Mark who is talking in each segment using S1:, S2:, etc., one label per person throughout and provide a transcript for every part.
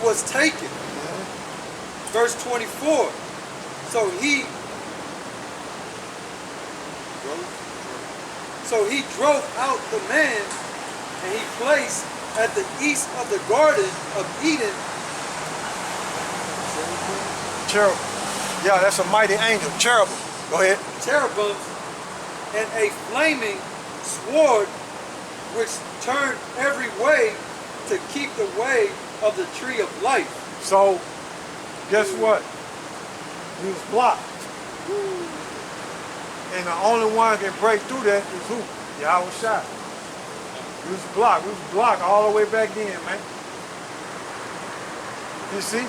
S1: was taken. Verse 24. So he drove out the man, and he placed at the east of the Garden of Eden
S2: cherubim. Yeah, that's a mighty angel. Cherubim. Go ahead.
S1: cherubims and a flaming sword which turned every way to keep the way of the tree of life.
S2: So, guess what? He was blocked. And the only one that can break through that is who? YAHAWASHI. We was blocked. We was blocked all the way back then, man. You see?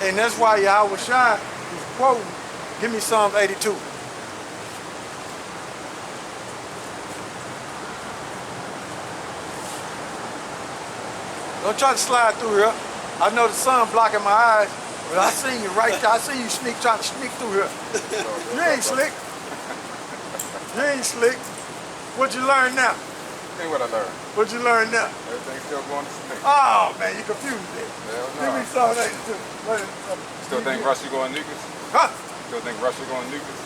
S2: And that's why YAHAWASHI is quoting. Give me Psalms 82. Don't try to slide through here. I know the sun blocking my eyes, but I seen you right there. I seen you trying to sneak through here. You ain't slick. You ain't slick. What you learn now?
S3: Ain't what I learned.
S2: What you learn now?
S3: Everything's still going to snake.
S2: Oh man, you confused me.
S3: Hell no.
S2: Give me Psalms 82.
S3: Still think Russia going to nuke us?
S2: Huh?
S3: Still think Russia going to nuke us?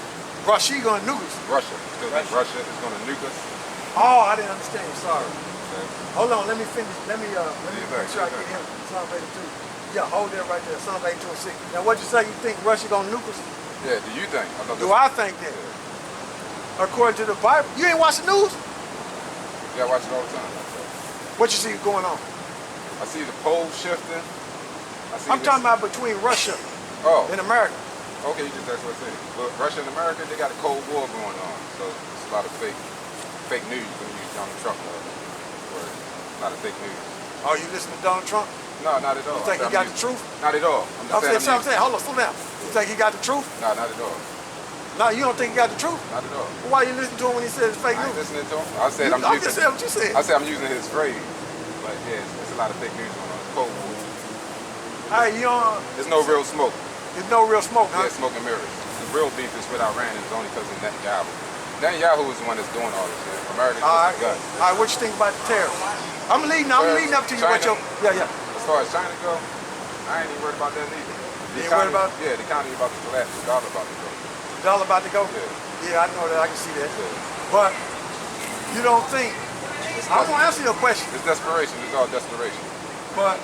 S2: Russia gonna nuke us.
S3: Russia. Still think Russia is going to nuke us?
S2: Oh, I didn't understand. Sorry.
S3: Okay.
S2: Hold on, let me finish. Let me make sure I get him. Psalm 82. Yeah, hold that right there. Psalm 82 and 6. Now, what you say? You think Russia gonna nuke us?
S3: Yeah, do you think?
S2: Do I think that?
S3: Yeah.
S2: According to the Bible, you ain't watch the news?
S3: Yeah, I watch it all the time.
S2: What you see going on?
S3: I see the poles shifting.
S2: I'm talking about between Russia and America.
S3: Okay, you just that's what I said. But Russia and America, they got a Cold War going on. So it's a lot of fake news when you use Donald Trump word. A lot of fake news.
S2: Oh, you listen to Donald Trump?
S3: No, not at all.
S2: You think he got the truth?
S3: Not at all.
S2: I'm saying, hold on, slow down. You think he got the truth?
S3: No, not at all.
S2: No, you don't think he got the truth?
S3: Not at all.
S2: Well, why you listen to him when he says it's fake
S3: I ain't
S2: news?
S3: listening to him. I said I'm using.
S2: just saying what you said.
S3: I said I'm using his phrase. But yeah, it's a lot of fake news going on. It's Cold War.
S2: Hey, you don't...
S3: There's no real smoke.
S2: There's no real smoke, huh?
S3: Yeah, smoke and mirrors. The real beef is with Iran, and it's only because of Netanyahu. Netanyahu is the one that's doing all this shit. America's just a gun.
S2: All right, what you think about the tariffs? I'm leading up to you.
S3: China,
S2: Yeah.
S3: As far as China go, I ain't even worried about that neither.
S2: You ain't worried about it?
S3: Yeah, the economy about to collapse. The dollar about to go.
S2: The dollar about to go?
S3: Yeah,
S2: I know that. I can see that.
S3: Yeah.
S2: But you don't think... I'm going to answer your question.
S3: It's desperation. It's all desperation.
S2: But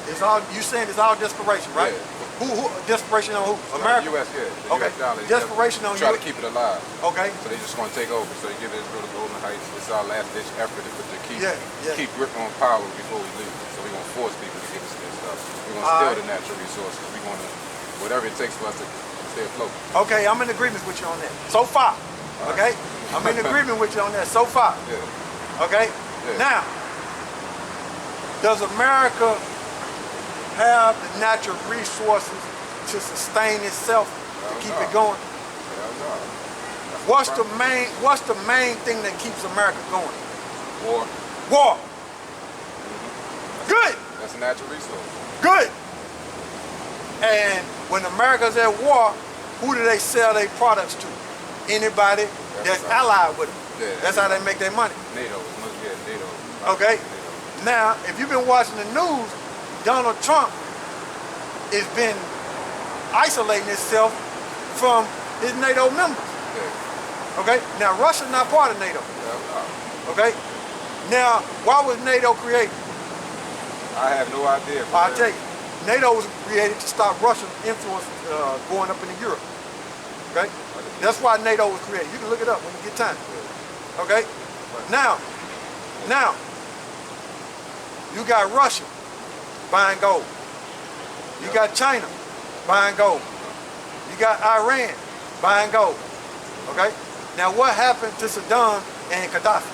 S2: it's all... You saying it's all desperation, right?
S3: Yeah.
S2: Who desperation on who? America?
S3: The U.S., yeah. The
S2: Okay.
S3: U.S. dollar.
S2: Desperation on
S3: try
S2: you.
S3: to keep it alive.
S2: Okay.
S3: So they just want to take over. So they give Israel the golden heights. It's our last-ditch effort to keep grip on power before we leave. So we're going to force people to give us this stuff. We're going to steal the natural resources. We're going to... Whatever it takes for us to stay afloat.
S2: Okay, I'm in agreement with you on that. So far. Okay? I'm in agreement with you on that so far.
S3: Yeah.
S2: Okay?
S3: Yeah.
S2: Now, does America have the natural resources to sustain itself, to keep it going? What's the main thing that keeps America going?
S3: War.
S2: War. Good.
S3: That's a natural resource.
S2: Good. And when America's at war, who do they sell their products to? Anybody that's allied with them.
S3: Yeah,
S2: that's how they make their money.
S3: NATO. NATO.
S2: Okay. Now, if you've been watching the news, Donald Trump has been isolating himself from his NATO members.
S3: Yeah.
S2: Okay. Now, Russia's not part of NATO.
S3: Yeah.
S2: Okay. Now, why was NATO created?
S3: I have no idea.
S2: I'll tell you. NATO was created to stop Russian influence going up into Europe. Okay? That's why NATO was created. You can look it up when you get time. Okay? Now, you got Russia buying gold. You got China buying gold. You got Iran buying gold. Okay? Now, what happened to Saddam and Gaddafi?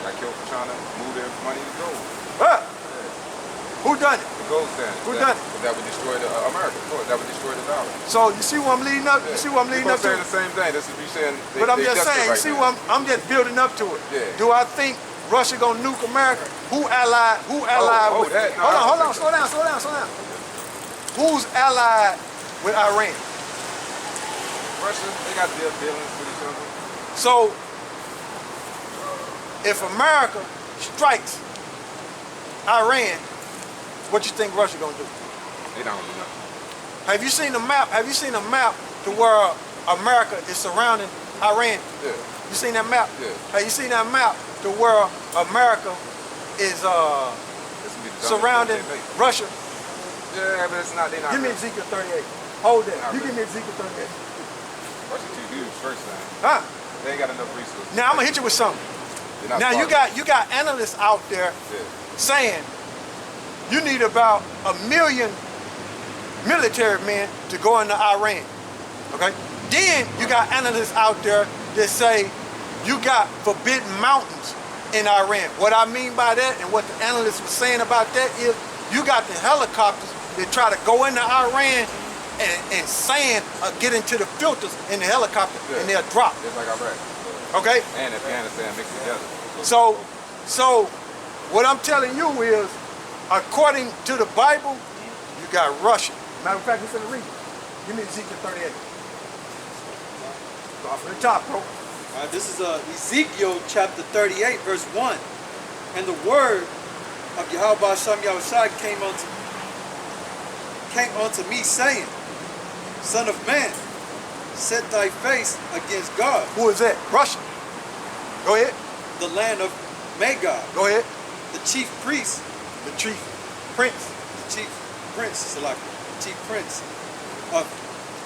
S3: Got killed for trying to move their money to gold.
S2: Huh? Who done it?
S3: The gold standard.
S2: Who done it?
S3: That would destroy the America. That would destroy the dollar.
S2: So you see what I'm leading up? You see what I'm leading up to?
S3: Saying the same thing. This is me saying.
S2: But I'm just saying. You see what I'm just building up to it.
S3: Yeah.
S2: Do I think Russia gonna nuke America? Who allied with?
S3: That, no,
S2: hold on. Slow down. Who's allied with Iran?
S3: Russia. They got dealings with each other.
S2: So if America strikes Iran, what you think Russia gonna do?
S3: They don't do nothing.
S2: Have you seen a map? Have you seen a map to where America is surrounding Iran?
S3: Yeah.
S2: You seen that map?
S3: Yeah.
S2: Have you seen that map to where America is
S3: This would be the dumbest
S2: surrounding
S3: thing they make.
S2: Russia?
S3: Yeah, but it's not. They not.
S2: Give me
S3: really.
S2: Ezekiel 38. Hold that.
S3: Not
S2: You give
S3: really.
S2: me Ezekiel 38.
S3: Russia too huge. First thing.
S2: Huh?
S3: They ain't got enough resources.
S2: Now I'm gonna hit you with something.
S3: They're not
S2: Now
S3: smart.
S2: you got analysts out there
S3: Yeah.
S2: saying you need about 1 million military men to go into Iran. Okay? Then you got analysts out there that say you got forbidden mountains in Iran. What I mean by that and what the analysts were saying about that is you got the helicopters that try to go into Iran and sand get into the filters in the helicopter and they'll drop.
S3: Just like Iraq.
S2: Okay?
S3: And Afghanistan mixed together.
S2: So what I'm telling you is, according to the Bible, you got Russia. Matter of fact, it's in the read. Give me Ezekiel 38. Off the top, bro.
S1: This is Ezekiel chapter 38, verse 1. And the word of YAHAWASHI came unto me, saying, Son of man, set thy face against God,
S2: Who is that? Russia. Go ahead.
S1: the land of Magog,
S2: Go ahead.
S1: the chief priest,
S2: The chief prince.
S1: the chief prince, Salaki, chief prince of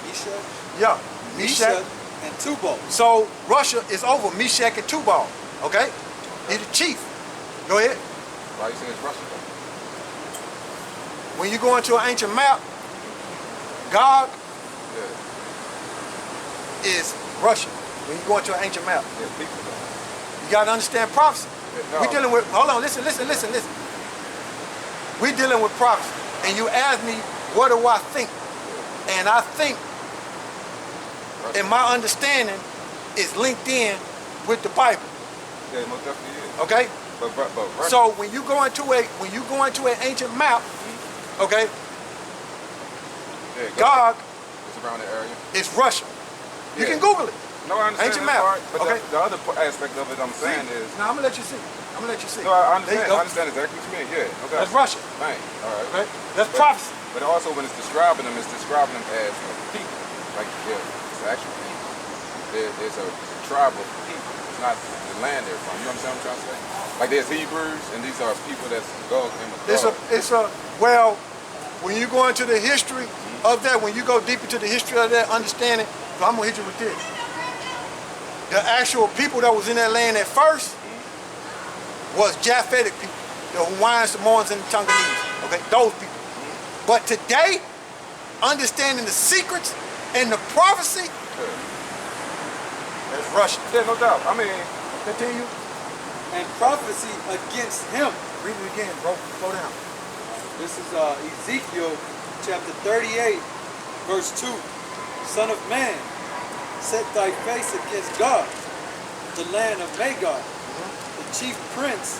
S1: Meshach,
S2: Yeah. Meshach.
S1: and Tubal.
S2: So Russia is over Meshach and Tubal. Okay? He's the chief. Go ahead.
S3: Why you saying it's Russia though?
S2: When you go into an ancient map, Gog
S3: Yeah.
S2: is Russia. When you go into an ancient map.
S3: Yeah, people though.
S2: You gotta understand prophecy.
S3: No.
S2: We're dealing with, hold on, listen. We're dealing with prophecy. And you ask me, what do I think? And I think, and my understanding is linked in with the Bible.
S3: Yeah, most definitely is.
S2: Okay?
S3: But Russia.
S2: So when you go into an ancient map, okay,
S3: Yeah,
S2: Gog
S3: it's around the area.
S2: is Russia. You
S3: Yeah.
S2: can Google it.
S3: No, I understand
S2: Ancient
S3: that
S2: map.
S3: part, but
S2: Okay.
S3: the other aspect of it I'm saying is.
S2: Now I'm gonna let you see.
S3: No, I
S2: There you
S3: understand.
S2: go.
S3: I understand exactly what you mean. Yeah. Okay.
S2: That's Russia.
S3: Right. All right.
S2: Okay? That's
S3: But-
S2: prophecy.
S3: But also when it's describing them as people. Like, yeah, it's actual people. There's a tribe of people. It's not the land they're from. You understand what I'm trying to say? Like there's Hebrews, and these are people that's Gog and Magog.
S2: Well, when you go into the history of that, when you go deep into the history of that understanding, so I'm gonna hit you with this. The actual people that was in that land at first was Japhetic people, the Hawaiians, Samoans, and the Tonganese. Okay, those people. But today, understanding the secrets and the prophecy, that's Russia.
S3: Yeah, no doubt. I mean,
S2: Continue.
S1: And prophecy against him.
S2: Read it again, bro. Slow down.
S1: This is Ezekiel chapter 38, verse 2. Son of man, set thy face against God, the land of Magog, the chief prince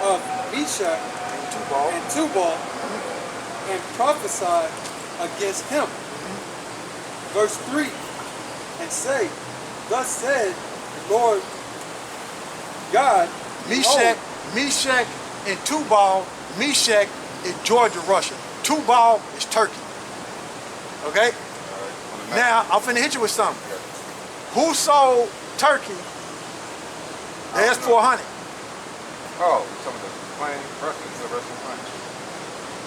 S1: of Meshach and Tubal, and prophesy against him. Verse 3, and say, Thus said the Lord God,
S2: Meshach and Tubal. Meshach is Georgia, Russia. Tubal is Turkey. Okay? Now, I'm finna hit you with something. Who sold Turkey the S-400?
S3: oh, some of the plane, the Russian plane.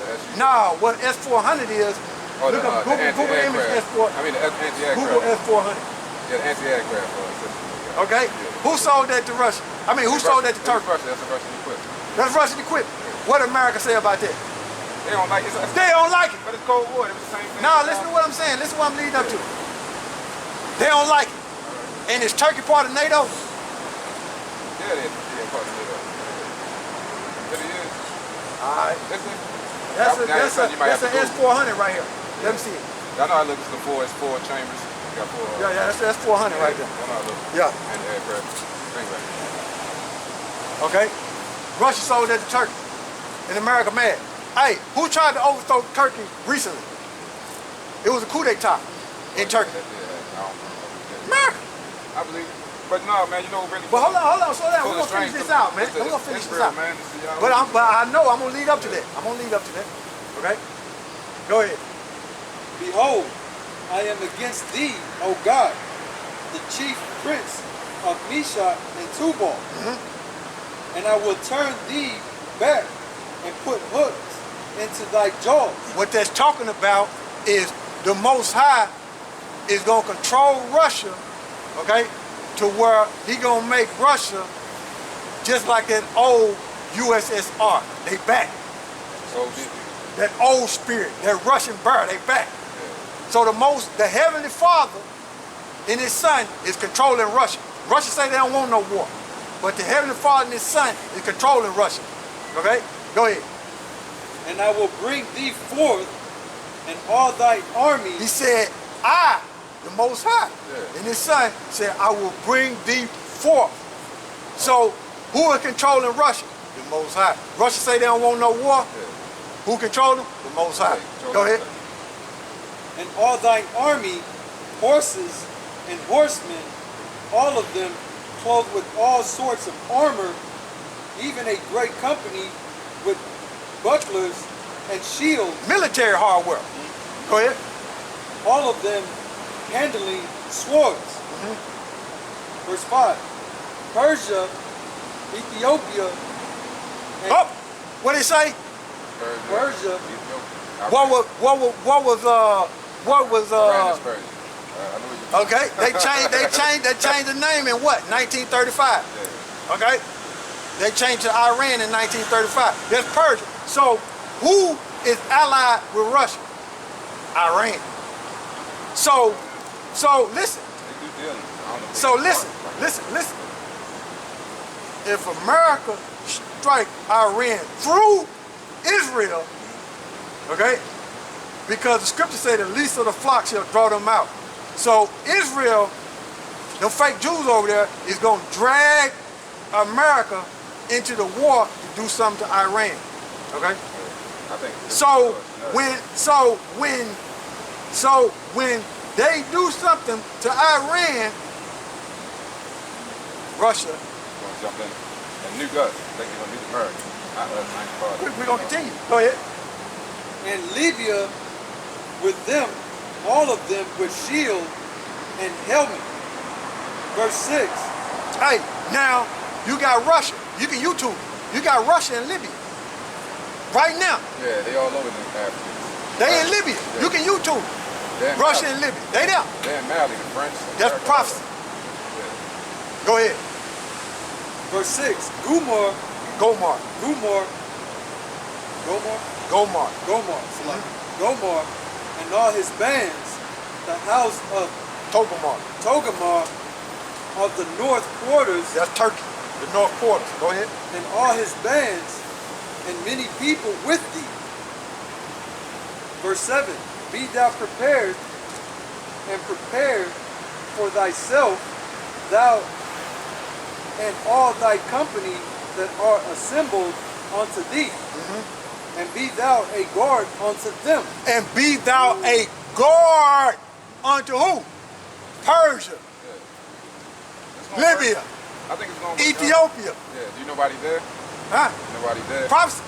S3: The SU.
S2: Nah, what S-400 is,
S3: Oh,
S2: look up,
S3: the
S2: Google image
S3: anti-aircraft.
S2: S-400.
S3: I mean, the anti-aircraft.
S2: Google S-400.
S3: Yeah, the anti-aircraft system. Yeah.
S2: Okay?
S3: Yeah.
S2: Who sold that to Russia? I mean, who sold that to Turkey?
S3: Russia, that's a Russian equipment.
S2: That's Russian equipment. What America say about that?
S3: They don't like it.
S2: They don't like it.
S3: But it's Cold War. It was the same thing.
S2: Now, listen to what I'm saying. Listen to what I'm leading up to. They don't like it. And is Turkey part of NATO?
S3: Yeah, they're part of NATO. But it is.
S2: All right.
S3: Listen.
S2: That's an S-400 right here. Let me see it.
S3: I know I look at the it's four chambers. You got four.
S2: Yeah, that's S-400 right there.
S3: I know I look.
S2: Yeah.
S3: And the aircraft. Things like that.
S2: Okay? Russia sold that to Turkey. And America mad. Hey, who tried to overthrow Turkey recently? It was a coup d'etat in Turkey.
S3: I don't know.
S2: America.
S3: I believe it. But no, man, you know really.
S2: But hold on, slow down. We're gonna finish this out, man. We're gonna finish this out.
S3: Man.
S2: But I know I'm gonna lead up to that. I'm gonna lead up to that. Okay? Go ahead.
S1: Behold, I am against thee, O God, the chief prince of Meshach and Tubal, and I will turn thee back and put hooks into thy jaws.
S2: What that's talking about is the Most High is gonna control Russia, okay, to where he gonna make Russia just like that old USSR. They back.
S3: So
S2: that old spirit, that Russian bird, they back. So the Heavenly Father and his Son is controlling Russia. Russia say they don't want no war, but the Heavenly Father and his Son is controlling Russia. Okay? Go ahead.
S1: And I will bring thee forth and all thy army.
S2: He said, I, the Most High, and his Son said, I will bring thee forth. So who is controlling Russia? The Most High. Russia say they don't want no war. Who control them? The Most High. Go ahead.
S1: And all thine army, horses and horsemen, all of them clothed with all sorts of armor, even a great company with bucklers and shields.
S2: Military hardware. Go ahead.
S1: All of them handling swords. Verse 5. Persia, Ethiopia, and
S2: what did it say?
S1: Persia.
S2: Okay, they changed the name in what? 1935. Okay? They changed to Iran in 1935. That's Persia. So who is allied with Russia? Iran. So listen. So listen. If America strike Iran through Israel, okay, because the scripture say the least of the flock shall draw them out. So Israel, the fake Jews over there, is going to drag America into the war to do something to Iran. Okay? So when they do something to Iran, Russia
S3: going to jump in and nuke us. They're going to nuke America.
S2: We're going to continue. Go ahead.
S1: And Libya with them, all of them with shield and helmet. Verse 6.
S2: Hey, now you got Russia. You can YouTube. You got Russia and Libya. Right now.
S3: Yeah, they all over the Africans.
S2: They in Libya. Yeah. You can YouTube. Russia and Libya. They there.
S3: They're in Mali, the French.
S2: That's prophecy.
S3: Yeah.
S2: Go ahead.
S1: Verse 6. Gomor. Gomor and all his bands, the house of Togarmah of the north quarters.
S2: That's Turkey, the north quarters. Go ahead.
S1: And all his bands and many people with thee. Verse 7. Be thou prepared and prepare for thyself, thou and all thy company that are assembled unto thee. And be thou a guard unto them.
S2: And be thou a guard unto who? Persia.
S3: Yeah.
S2: Libya.
S3: I think it's going to
S2: Ethiopia.
S3: Yeah. Do you know nobody there?
S2: Huh?
S3: Nobody there?
S2: Prophecy.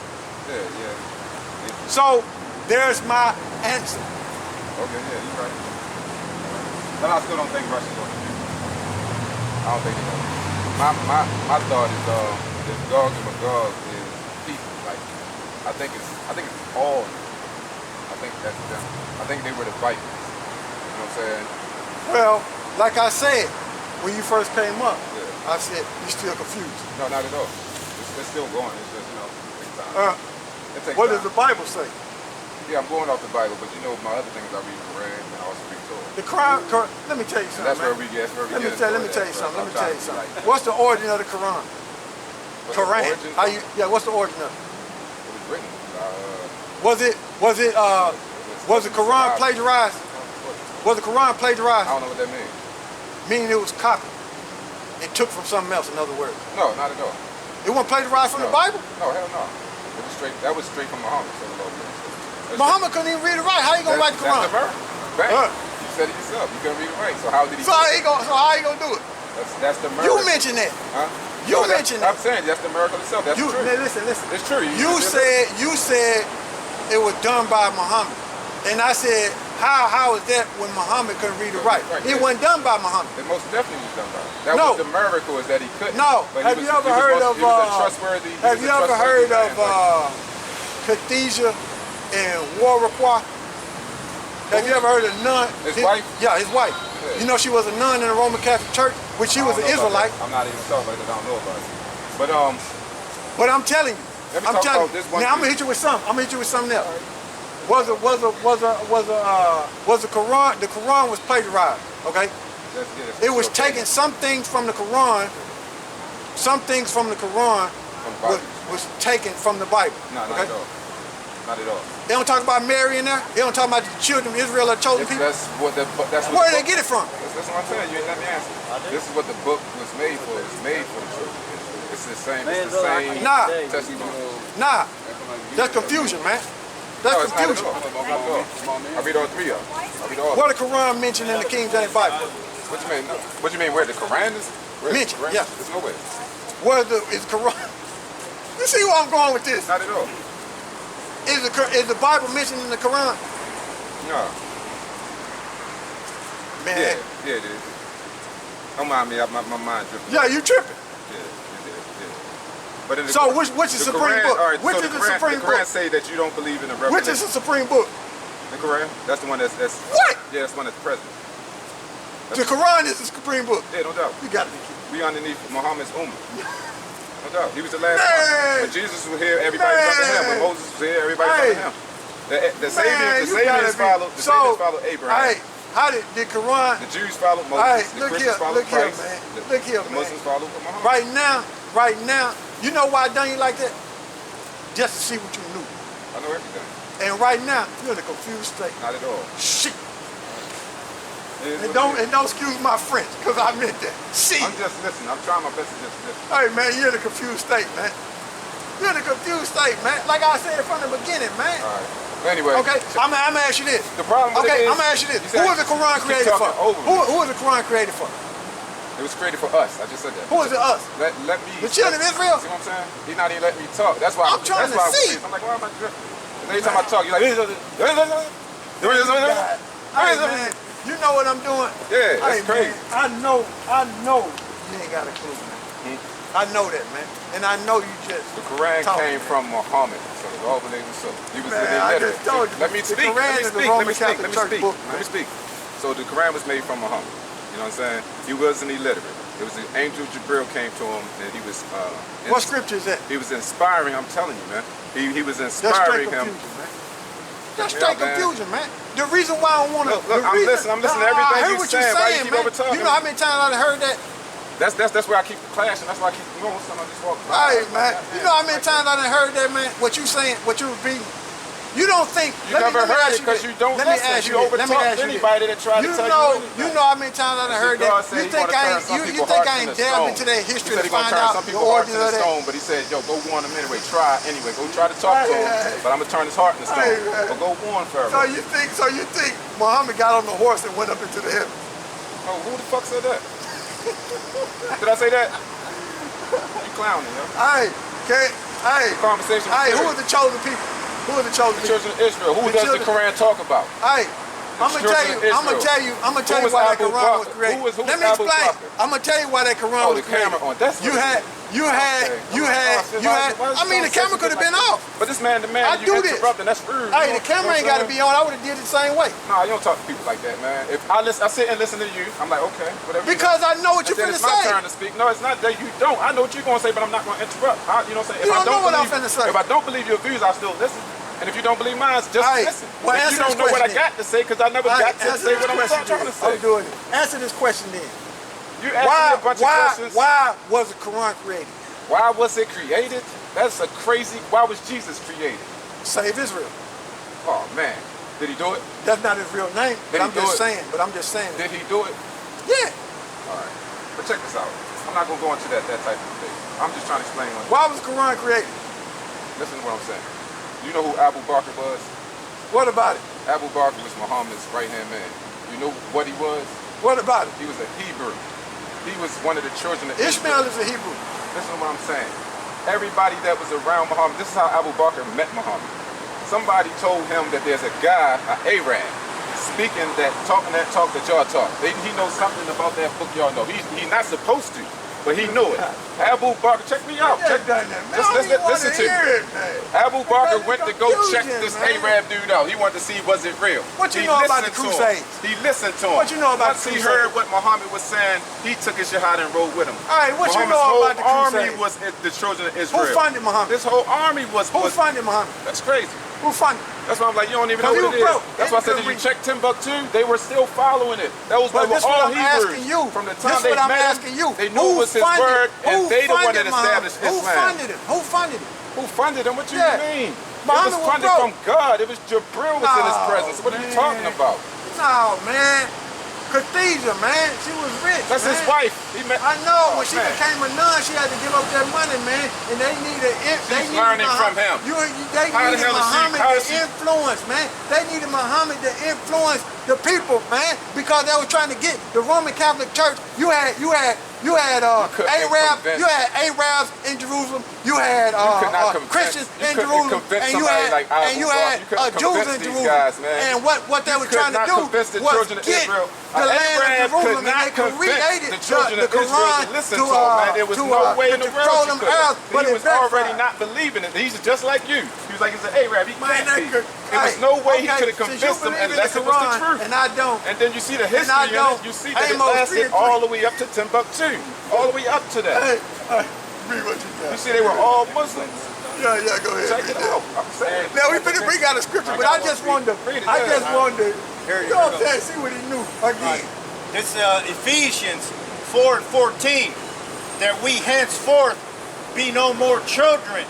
S3: Yeah.
S2: So there's my answer.
S3: Okay, yeah, you're right. But I still don't think Russia's going to do it. I don't think they're going to. My thought is Gog and Magog is people. Like I think it's all. I think that's them. I think they were the Vikings. You know what I'm saying?
S2: Well, like I said, when you first came up, I said you're still confused.
S3: No, not at all. It's still going. It's just it takes time.
S2: What does the Bible say?
S3: Yeah, I'm going off the Bible, but you know my other things I read the Quran and I also read Torah.
S2: The Quran. Let me tell you something.
S3: That's where we get.
S2: Let me tell you something. What's the origin of the Quran? What's the origin of it?
S3: It was written.
S2: Was the Quran plagiarized? Was the Quran plagiarized?
S3: I don't know what that means.
S2: Meaning it was copied. It took from something else, in other words.
S3: No, not at all.
S2: It wasn't plagiarized from the Bible?
S3: No, hell no. It was straight. That was straight from Muhammad.
S2: Muhammad couldn't even read it right. How you gonna write the Quran?
S3: That's America. You said it yourself. You couldn't read it right. So how did he?
S2: So how he gonna do it?
S3: That's the miracle.
S2: You mentioned that.
S3: Huh?
S2: You mentioned that.
S3: I'm saying that's the miracle itself. That's true.
S2: Listen.
S3: It's true.
S2: You said it was done by Muhammad. And I said, how is that when Muhammad couldn't read or write? It wasn't done by Muhammad.
S3: It most definitely was done by him. That was the miracle, is that he couldn't.
S2: No. Have you ever heard of Khadijah and Warwick? Have you ever heard of nun?
S3: His wife?
S2: Yeah, his wife. Yeah. You know she was a nun in the Roman Catholic Church, which she was an Israelite.
S3: I'm not even talking about it. I don't know about it.
S2: But I'm telling you.
S3: Now
S2: I'm gonna hit you with something. I'm gonna hit you with something else. Was the Quran? The Quran was plagiarized. Okay. It was taken. Some things from the Quran. Some things from the Quran was taken from the Bible.
S3: No, not at all. Not at all.
S2: They don't talk about Mary in there. They don't talk about the children of Israel or chosen people. Where did they get it from?
S3: That's what I'm saying. You ain't let me answer. This is what the book was made for. It's made for the children. It's the same. It's the same.
S2: Nah. That's confusion, man. That's confusion.
S3: I read all three of them. I read all.
S2: What the Quran mentioned in the King James Bible?
S3: What you mean? What you mean? Where the Quran is?
S2: Mentioned. Yeah.
S3: There's nowhere.
S2: Where is Quran? You see where I'm going with this?
S3: Not at all.
S2: Is the Bible mentioned in the Quran?
S3: No.
S2: Man.
S3: Yeah, it is. Don't mind me. My mind dripping.
S2: Yeah, you tripping.
S3: But in the,
S2: so which is the Supreme Book? Which is the Supreme Book?
S3: The Quran say that you don't believe in the revelation.
S2: Which is the Supreme Book?
S3: The Quran. That's the one that's
S2: what?
S3: Yeah, that's the one that's present.
S2: The Quran is the Supreme Book.
S3: Yeah, no doubt.
S2: You got it.
S3: We underneath Muhammad's ummah. No doubt. He was the last one. When Jesus was here, everybody was under him. When Moses was here, everybody was under him. The Sabians followed Abraham.
S2: How did the Quran?
S3: The Jews followed Moses. The Christians followed Christ.
S2: Look here, man.
S3: The Muslims followed Muhammad.
S2: Right now, you know why I done you like that? Just to see what you knew.
S3: I know everything.
S2: And right now, you're in a confused state.
S3: Not at all.
S2: Shit. And don't excuse my French, because I meant that. See.
S3: I'm just listening. I'm trying my best to just listen.
S2: Hey, man, you're in a confused state, man. You're in a confused state, man. Like I said from the beginning, man.
S3: All right. Well, anyway.
S2: Okay, I'm going to ask you this.
S3: The problem with it is,
S2: I'm going to ask you this. Who was the Quran created for? Who was the Quran created for?
S3: It was created for us. I just said that.
S2: Who is it us?
S3: Let me.
S2: The children of Israel?
S3: See what I'm saying? He's not even letting me talk. That's why
S2: I'm trying to see.
S3: I'm like, why am I drifting? And every time I talk, you're like,
S2: hey, man, you know what I'm doing?
S3: Yeah, that's crazy.
S2: Man, I know you ain't got a clue, man. I know that, man. And I know you just
S3: The Quran came from Muhammad. So the all believers so he was illiterate. Let me speak. Let me speak. So the Quran was made from Muhammad. You know what I'm saying? He wasn't illiterate. It was the angel Jibril came to him and he was
S2: what scripture is that?
S3: He was inspiring, I'm telling you, man. He was inspiring him.
S2: That's straight confusion, man. The reason why I don't want to...
S3: Look, I'm listening to everything you're saying. Why you keep over talking?
S2: You know how many times I've heard that?
S3: That's where I keep clashing. That's why I keep going. I just walk by.
S2: Hey, man. You know how many times I've heard that, man? What you saying, what you repeating. You don't think...
S3: You never heard it because you don't listen. You overtalk anybody that tried to tell you anything.
S2: You know how many times I've heard that? You think I ain't delved into their history to find out the origin of that?
S3: But he said, yo, go warn them anyway. Try anyway. Go try to talk to him. But I'm going to turn his heart into stone. But go warn Pharaoh.
S2: So you think Muhammad got on the horse and went up into the heaven?
S3: Oh, who the fuck said that? Did I say that? You clowning, yo.
S2: Hey.
S3: Conversation.
S2: Hey, who are the chosen people? Who are the chosen people?
S3: The children of Israel. Who does the Quran talk about?
S2: Hey, I'm gonna tell you why that Quran was created. Let me explain. I'm gonna tell you why that Quran was created. I mean, the camera could have been off.
S3: But this man,
S2: I do this.
S3: That's rude.
S2: Hey, the camera ain't got to be on. I would have did it the same way.
S3: Nah, you don't talk to people like that, man. If I sit and listen to you, I'm like, okay, whatever.
S2: Because I know what you're finna say.
S3: It's my turn to speak. No, it's not that you don't. I know what you're gonna say, but I'm not gonna interrupt. You know what I'm saying?
S2: You don't know what I'm finna say.
S3: If I don't believe your views, I'll still listen. And if you don't believe mine, just listen.
S2: Well,
S3: if you don't know what I got to say, because I never got to say what I'm trying to say.
S2: I'm doing it. Answer this question then.
S3: You asked me a bunch of questions.
S2: Why was the Quran created?
S3: Why was it created? That's a crazy... Why was Jesus created?
S2: Save Israel.
S3: Oh, man. Did he do it?
S2: That's not his real name. But I'm just saying.
S3: Did he do it?
S2: Yeah.
S3: All right. But check this out. I'm not going to go into that type of thing. I'm just trying to explain one thing.
S2: Why was the Quran created?
S3: Listen to what I'm saying. You know who Abu Bakr was?
S2: What about it?
S3: Abu Bakr was Muhammad's right-hand man. You know what he was?
S2: What about it?
S3: He was a Hebrew. he was one of the children of
S2: Ishmael is a Hebrew.
S3: Listen to what I'm saying. Everybody that was around Muhammad, this is how Abu Bakr met Muhammad. Somebody told him that there's a guy, an Arab, speaking that, talking that talk that y'all talk. He knows something about that book y'all know. He's not supposed to, but he knew it. Abu Bakr, check me out. Listen to me. Abu Bakr went to go check this Arab dude out. He wanted to see was it real.
S2: What you know about the Crusades?
S3: He listened to him.
S2: What you know about
S3: Once
S2: the
S3: he
S2: Crusades?
S3: heard what Muhammad was saying, he took his shahada and rode with him.
S2: All right, what you know about the
S3: army
S2: Crusades?
S3: was the children of Israel.
S2: Who funded Muhammad?
S3: This whole army was...
S2: Who funded Muhammad?
S3: That's crazy.
S2: Who funded?
S3: That's why I'm like, you don't even know what it is. That's why I said, did you check Timbuktu? They were still following it. That was
S2: But this
S3: all
S2: what I'm
S3: Hebrews.
S2: asking you.
S3: From the time
S2: This
S3: they
S2: what I'm
S3: met
S2: asking
S3: him,
S2: you.
S3: they knew it was his word, and they the one that established
S2: Who
S3: Islam.
S2: funded him? Who funded him?
S3: Who funded him? What you mean?
S2: Muhammad
S3: It was funded
S2: was
S3: from God. It was Jibril was in his presence. What are you talking about?
S2: No, man. Khadijah, man. She was rich.
S3: That's
S2: man.
S3: his wife. He met,
S2: I know. When she became a nun, she had to give up that money, man. And they needed
S3: She's learning from him.
S2: They
S3: How the
S2: needed
S3: hell is she-
S2: Muhammad
S3: how
S2: to
S3: is she-
S2: influence, man. They needed Muhammad to influence the people, man, because they were trying to get the Roman Catholic Church. You had Arabs in Jerusalem. You had Christians in Jerusalem, and you had Jews in Jerusalem.
S3: Guys, man.
S2: And what they were trying to do was get the land of Jerusalem, and they created the Quran to control them Arabs.
S3: But he was already not believing it. He's just like you. He was like, he's an Arab. He can't be. There was no way he could have convinced them unless it was the truth.
S2: And I don't.
S3: And then you see the history in it. You see that it lasted all the way up to Timbuktu. All the way up to that.
S2: Read what you got.
S3: You see they were all Muslims.
S2: Yeah, go ahead.
S3: Check it out. I'm saying.
S2: Now we finna bring out a scripture, but I just wanted to, see what he knew again.
S4: It's Ephesians 4:14, that we henceforth be no more children,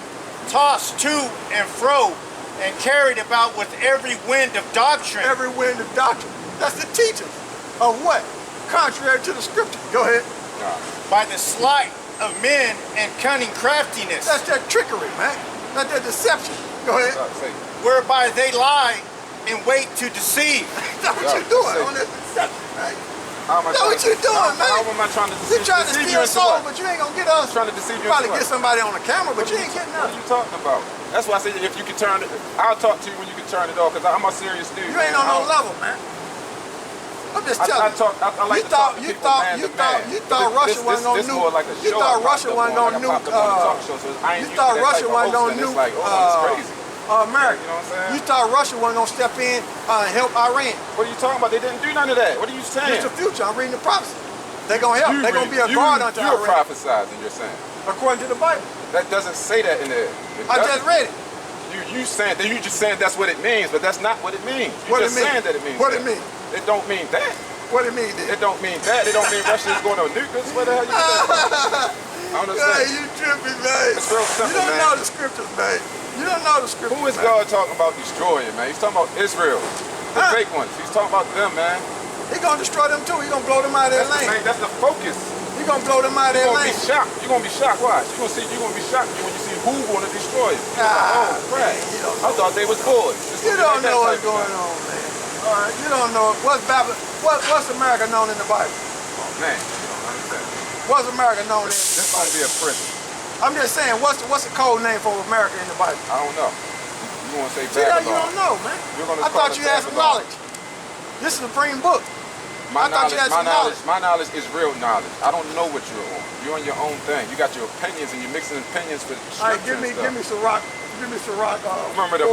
S4: tossed to and fro, and carried about with every wind of doctrine.
S2: Every wind of doctrine. That's the teaching of what? Contrary to the scripture. Go ahead.
S4: By the sleight of men and cunning craftiness.
S2: That's their trickery, man. That's their deception. Go ahead.
S4: Whereby they lie in wait to deceive.
S2: That's what you're doing on this deception, man. That's what you're doing, man.
S3: How am I trying to deceive you?
S2: You're trying to steal souls, but you ain't gonna get us.
S3: Trying to deceive you.
S2: Probably get somebody on the camera, but you ain't getting us.
S3: What are you talking about? That's why I said if you can turn it, I'll talk to you when you can turn it off, because I'm a serious dude.
S2: You ain't on no level, man. I'm just telling you.
S3: I like to talk to people man to man.
S2: You thought Russia wasn't gonna nuke. You thought Russia wasn't gonna nuke. You thought Russia wasn't gonna nuke America.
S3: You know what I'm saying?
S2: You thought Russia wasn't gonna step in and help Iran.
S3: What are you talking about? They didn't do none of that. What are you saying?
S2: It's the future. I'm reading the prophecy. They're gonna help. They're gonna be a guard unto Iran.
S3: You're prophesizing, you're saying.
S2: According to the Bible.
S3: That doesn't say that in there.
S2: I just read it.
S3: You just saying that's what it means, but that's not what it means. You're just saying that it means
S2: What it mean?
S3: It don't mean that.
S2: What it mean then?
S3: It don't mean that. It don't mean Russia is going to nuke us. What the hell you saying? I don't understand.
S2: You tripping, man.
S3: It's real simple,
S2: you don't
S3: man.
S2: know the scriptures, man. You don't know the scriptures.
S3: Who is God talking about destroying, man? He's talking about Israel. The fake ones. He's talking about them, man.
S2: He's going to destroy them too. He's going to blow them out of their lane.
S3: That's the focus.
S2: He's going to blow them out of their lane.
S3: You're going to be shocked. Watch. You're going to be shocked when you see who going to destroy you. Oh, crap. I thought they was boys.
S2: You don't know what's going on, man. All right, you don't know. What's America known in the Bible?
S3: Oh, man. You don't understand.
S2: What's America known in?
S3: This is going to be a prison.
S2: I'm just saying, what's the code name for America in the Bible?
S3: I don't know. You want to say Babylon.
S2: You don't know, man.
S3: I
S2: thought you had some knowledge. This is a supreme book.
S3: My knowledge is real knowledge. I don't know what you're on. You're on your own thing. You got your opinions, and you're mixing opinions for scripture.
S2: All right, give me some rock. Give me some rock.
S3: Remember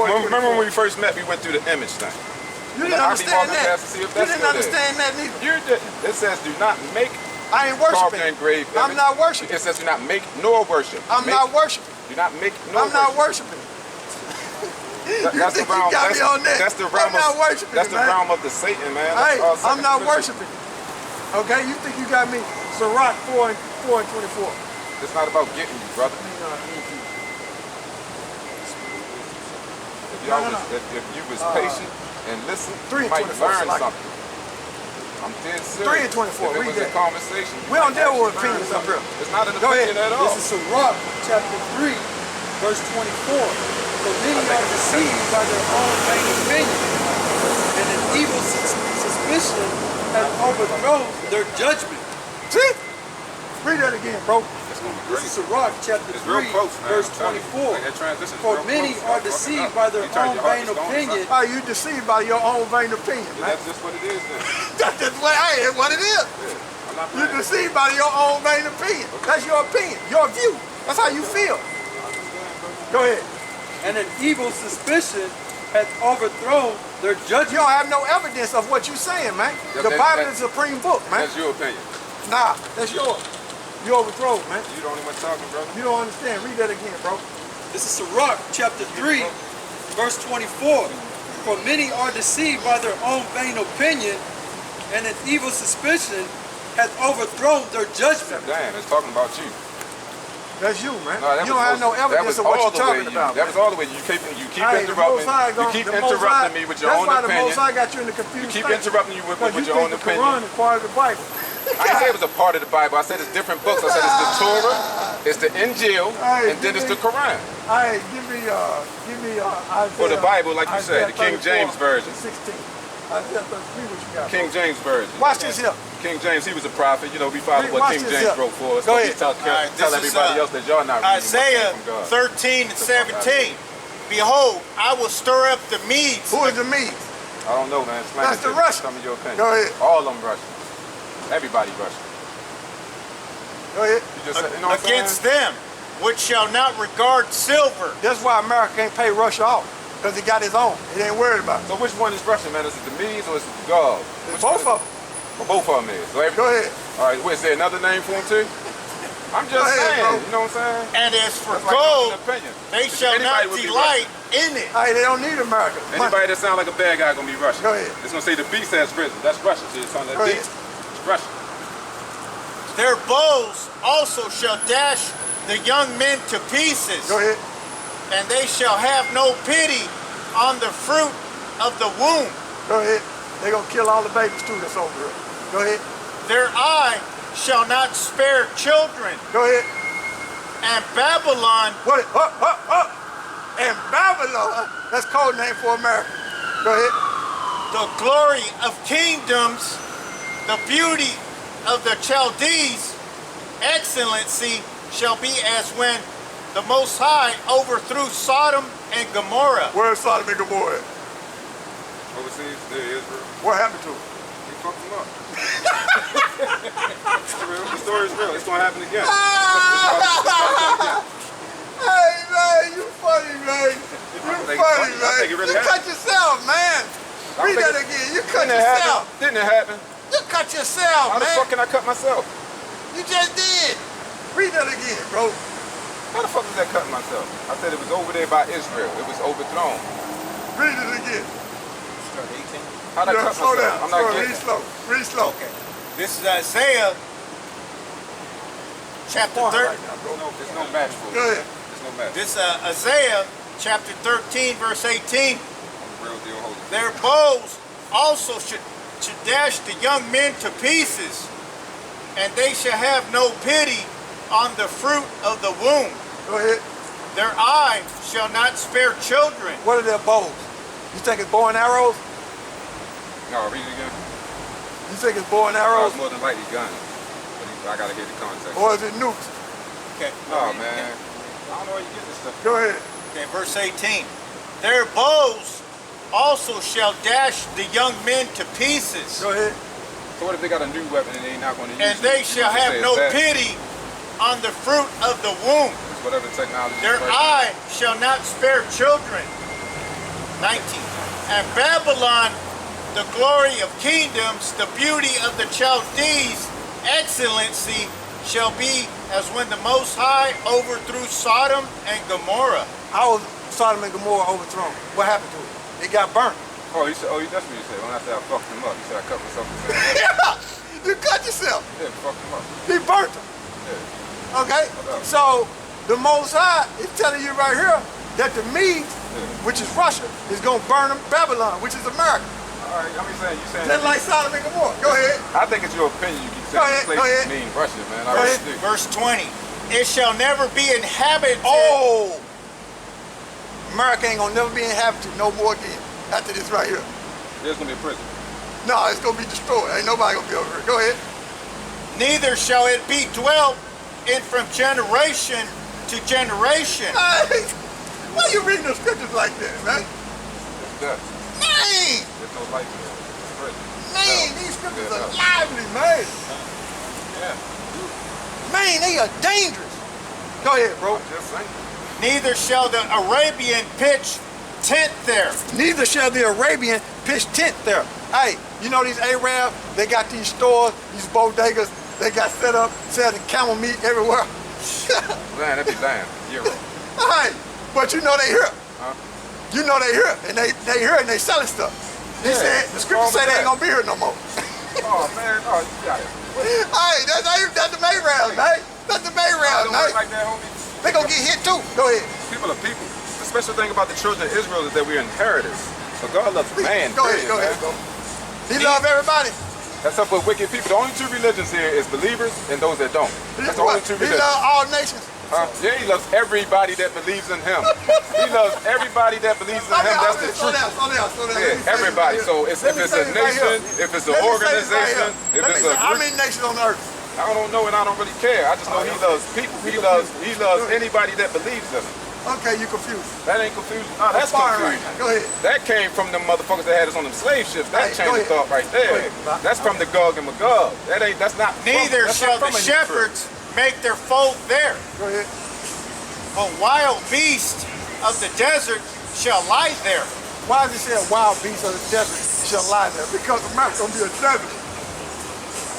S3: when we first met? We went through the image thing.
S2: You didn't understand that. You didn't understand that neither.
S3: You did. It says, "Do not make."
S2: I ain't worshiping.
S3: Engraved
S2: I'm not worshiping.
S3: It says, "Do not make nor worship."
S2: I'm not worshiping.
S3: Do not make nor worship.
S2: I'm not worshiping.
S3: That's the realm. That's the realm.
S2: I'm not worshiping.
S3: That's the realm of the Satan, man.
S2: Hey, I'm not worshiping. Okay, you think you got me? Sirach 4 and 24.
S3: It's not about getting you, brother. If you was patient and listen, you might learn something. I'm dead serious.
S2: 3 and 24.
S3: If it was a conversation.
S2: We don't deal with opinions up here.
S3: It's not an opinion at all.
S1: This is Sirach chapter 3, verse 24. For many are deceived by their own vain opinion, and an evil suspicion has overthrown their judgment.
S2: See? Read that again, bro.
S3: It's gonna be
S1: This
S3: great.
S1: is Sirach chapter
S3: It's
S1: 3,
S3: real close, man.
S1: verse
S3: I'm telling you.
S1: 24.
S3: Like, that transition is
S1: For
S3: real
S1: many
S3: close.
S1: are
S3: Don't fuck it
S1: deceived
S3: up.
S1: by their
S3: You turn
S1: own
S3: your heart
S1: vain
S3: to stone,
S1: opinion.
S2: Are you deceived by your own vain opinion, man?
S3: That's just what it is then.
S2: That's just what, hey, that's what it is.
S3: Yeah. I'm not
S2: You're
S3: playing.
S2: deceived by your own vain opinion. That's your opinion, your view. That's how you feel. Go ahead.
S1: And an evil suspicion hath overthrown their
S2: You
S1: judgment.
S2: don't have no evidence of what you're saying, man.
S3: That-
S2: The
S3: that-
S2: Bible
S3: that-
S2: is a supreme book, man.
S3: That's your opinion.
S2: Nah, that's yours. You overthrow, man.
S3: You the only one talking, brother.
S2: You don't understand. Read that again, bro.
S1: This is Sirach chapter 3, verse 24. For many are deceived by their own vain opinion, and an evil suspicion hath overthrown their judgment.
S3: Damn, it's talking about you.
S2: That's you, man.
S3: No, that
S2: You
S3: was
S2: don't have no
S3: most- that
S2: evidence
S3: was
S2: of what
S3: all
S2: you're
S3: the way
S2: talking
S3: you.
S2: about.
S3: That was all the way you keep
S2: Hey,
S3: interrupting.
S2: the Most High
S3: You keep
S2: the Most
S3: interrupting
S2: High-
S3: me with your
S2: that's
S3: own
S2: why the Most
S3: opinion.
S2: High got you in the confused
S3: You keep
S2: state.
S3: interrupting you with
S2: Because you
S3: your
S2: think
S3: own
S2: the
S3: opinion.
S2: Quran is part of the Bible.
S3: I didn't say it was a part of the Bible. I said it's different books. I said it's the Torah, it's the Injil,
S2: Hey,
S3: and then it's
S2: give
S3: the Quran.
S2: Hey, give me Isaiah.
S3: For the Bible, like you said, the King
S2: 34,
S3: James Version.
S2: 16. Isaiah 33, what you got?
S3: King James Version.
S2: Watch this here.
S3: King James, he was a prophet. You know, we follow
S2: Watch
S3: what King
S2: this
S3: James
S2: here.
S3: wrote for us.
S2: Go
S3: But
S2: ahead.
S3: he tell
S4: Alright, this is,
S3: everybody else that y'all not reading what
S4: Isaiah
S3: came from God.
S4: 13 and 17. Behold, I will stir up the Medes.
S2: Who is the Medes?
S3: I don't know, man. Explain
S2: That's
S3: it to
S2: the
S3: me.
S2: Russian.
S3: Tell me your opinion.
S2: Go ahead.
S3: All of them Russian. Everybody Russian.
S2: Go ahead.
S3: You just said, you know what I'm
S4: Against
S3: saying?
S4: them, which shall not regard silver.
S2: That's why America can't pay Russia off. Because he got his own. He ain't worried about it.
S3: So which one is Russian, man? Is it the Medes or is it the Gauls? Which
S2: Both
S3: one
S2: of them.
S3: is- Well, both of them is. So
S2: Go ahead.
S3: All right, is there another name for them too? I'm just
S2: Go ahead,
S3: saying,
S2: bro.
S3: you know what I'm saying?
S4: And as for
S3: That's like
S4: gold,
S3: an opinion.
S4: they
S3: If
S4: shall
S3: anybody
S4: not
S3: would be
S4: delight in it.
S2: Hey, they don't need America.
S3: Anybody that sound like a bad guy gonna be Russian.
S2: Go ahead.
S3: It's gonna say the beast has risen. That's Russian. See, it's on that
S2: Go
S3: beast.
S2: ahead.
S3: It's Russian.
S4: Their bows also shall dash the young men to pieces,
S2: Go ahead.
S4: and they shall have no pity on the fruit of the womb.
S2: Go ahead. They're going to kill all the babies too that's over here. Go ahead.
S4: Their eye shall not spare children,
S2: Go ahead.
S4: and Babylon
S2: What? Up. And Babylon, that's code name for America. Go ahead.
S4: the glory of kingdoms, the beauty of the Chaldees, excellency shall be as when the Most High overthrew Sodom and Gomorrah.
S2: Where's Sodom and Gomorrah?
S3: Overseas, there Israel.
S2: What happened to him?
S3: He fucked them up. It's real. The story is real. It's gonna happen again.
S2: Hey, man, you funny, man. You
S3: think it's
S2: funny,
S3: funny. I
S2: man.
S3: think it really
S2: You cut
S3: happened.
S2: yourself, man. Read that again. You cut
S3: Didn't it happen?
S2: yourself.
S3: Didn't it happen?
S2: You cut yourself,
S3: How the
S2: man.
S3: fuck can I cut myself?
S2: You just did. Read that again, bro.
S3: How the fuck is that cutting myself? I said it was over there by Israel. It was overthrown.
S2: Read it again.
S4: Start 18.
S3: How'd I
S2: Yeah,
S3: cut
S2: slow
S3: myself?
S2: down.
S3: I'm not
S2: Slow,
S3: getting
S2: read
S3: it.
S2: slow. Read slow.
S4: Okay. This is Isaiah chapter
S2: Far
S4: 13.
S2: right now, bro.
S3: There's no match for it.
S2: Go ahead.
S3: There's no match.
S4: This Isaiah chapter 13, verse 18.
S3: I'm the real deal holy.
S4: Their bows also should dash the young men to pieces, and they shall have no pity on the fruit of the womb.
S2: Go ahead.
S4: Their eye shall not spare children.
S2: What are their bows? You think it's bow and arrows?
S3: No, read it again.
S2: You think it's bow and
S3: Oh,
S2: arrows?
S3: it's more than likely guns. But I gotta hear the context.
S2: Or is it nukes?
S4: Okay.
S3: No, man. I don't know where you get this stuff.
S2: Go ahead.
S4: Okay, verse 18. Their bows also shall dash the young men to pieces,
S2: Go ahead.
S3: So what if they got a new weapon and they not gonna use it?
S4: and they
S3: You
S4: shall
S3: just
S4: have
S3: say
S4: no
S3: it's bad.
S4: pity on the fruit of the womb.
S3: It's whatever technology.
S4: Their
S3: is right
S4: eye shall not spare children. 19. And Babylon, the glory of kingdoms, the beauty of the Chaldees, excellency shall be as when the Most High overthrew Sodom and Gomorrah.
S2: How was Sodom and Gomorrah overthrown? What happened to it? It got burnt.
S3: Oh, he said. Oh, that's what you said. When I said I fucked him up, he said I cut myself the same way.
S2: Yeah, you cut yourself.
S3: Yeah, fucked him up.
S2: He burnt them.
S3: Yeah.
S2: Okay?
S3: Okay.
S2: So the Most High is telling you right here that the Medes,
S3: Yeah.
S2: which is Russia, is going to burn them Babylon, which is America.
S3: All right, I'm saying you saying.
S2: Just like Sodom and Gomorrah. Go ahead.
S3: I think it's your opinion. You keep
S2: Go
S3: saying
S2: ahead,
S3: this
S2: go
S3: place
S2: ahead.
S3: mean Russia, man. I
S2: Go
S3: really
S2: ahead.
S3: do.
S4: Verse 20. It shall never be inhabited.
S2: Oh! America ain't going to never be inhabited no more again after this right here.
S3: There's gonna be a prison.
S2: No, it's going to be destroyed. Ain't nobody going to be over here. Go ahead.
S4: neither shall it be dwelt in from generation to generation.
S2: Hey, why you reading the scriptures like that, man?
S3: It's death.
S2: Man,
S3: There's no life in it. It's prison.
S2: man, these scriptures are lively, man.
S3: Yeah.
S2: Man, they are dangerous. Go ahead, bro.
S3: I'm just saying.
S4: Neither shall the Arabian pitch tent there.
S2: Neither shall the Arabian pitch tent there. Hey, you know these Arabs, they got these stores, these bodegas, they got set up, selling camel meat everywhere.
S3: Man, that be lying. You're right.
S2: Hey, but you know they here.
S3: Huh?
S2: You know they here, and they here and they selling stuff. He said, the scripture say they ain't gonna be here no more.
S3: Oh, man. Oh, you got it.
S2: Hey, that's the Arabs, man. That's the Arabs,
S3: Don't
S2: man.
S3: work like that, homie.
S2: They gonna get hit too. Go ahead.
S3: People are people. The special thing about the children of Israel is that we're inheritors. So God loves man.
S2: Go ahead,
S3: period,
S2: go ahead,
S3: man.
S2: go. He love everybody.
S3: Except for wicked people. The only two religions here is believers and those that don't. That's the only two
S2: He
S3: religions.
S2: love all nations.
S3: Yeah, he loves everybody that believes in him. He loves everybody that believes in him. That's the truth.
S2: Slow down.
S3: Yeah, everybody. So if it's a nation, if it's an organization, if it's a
S2: how
S3: group,
S2: many nations on earth?
S3: I don't know and I don't really care. I just know he loves people. He loves anybody that believes in him.
S2: Okay, you confused.
S3: That ain't confusion. No, that's
S2: Fine,
S3: confusion.
S2: right. Go ahead.
S3: That came from them motherfuckers that had us on them slave ships. That
S2: Hey,
S3: changed
S2: go
S3: the thought right there.
S2: ahead.
S3: That's from the Gog and Magog. That's not.
S4: Neither
S3: that's
S4: shall
S3: not
S4: the
S3: from a Hebrew.
S4: shepherds make their fold there.
S2: Go ahead.
S4: A wild beast of the desert shall lie there.
S2: Why does it say a wild beast of the desert shall lie there? Because America's gonna be a desert.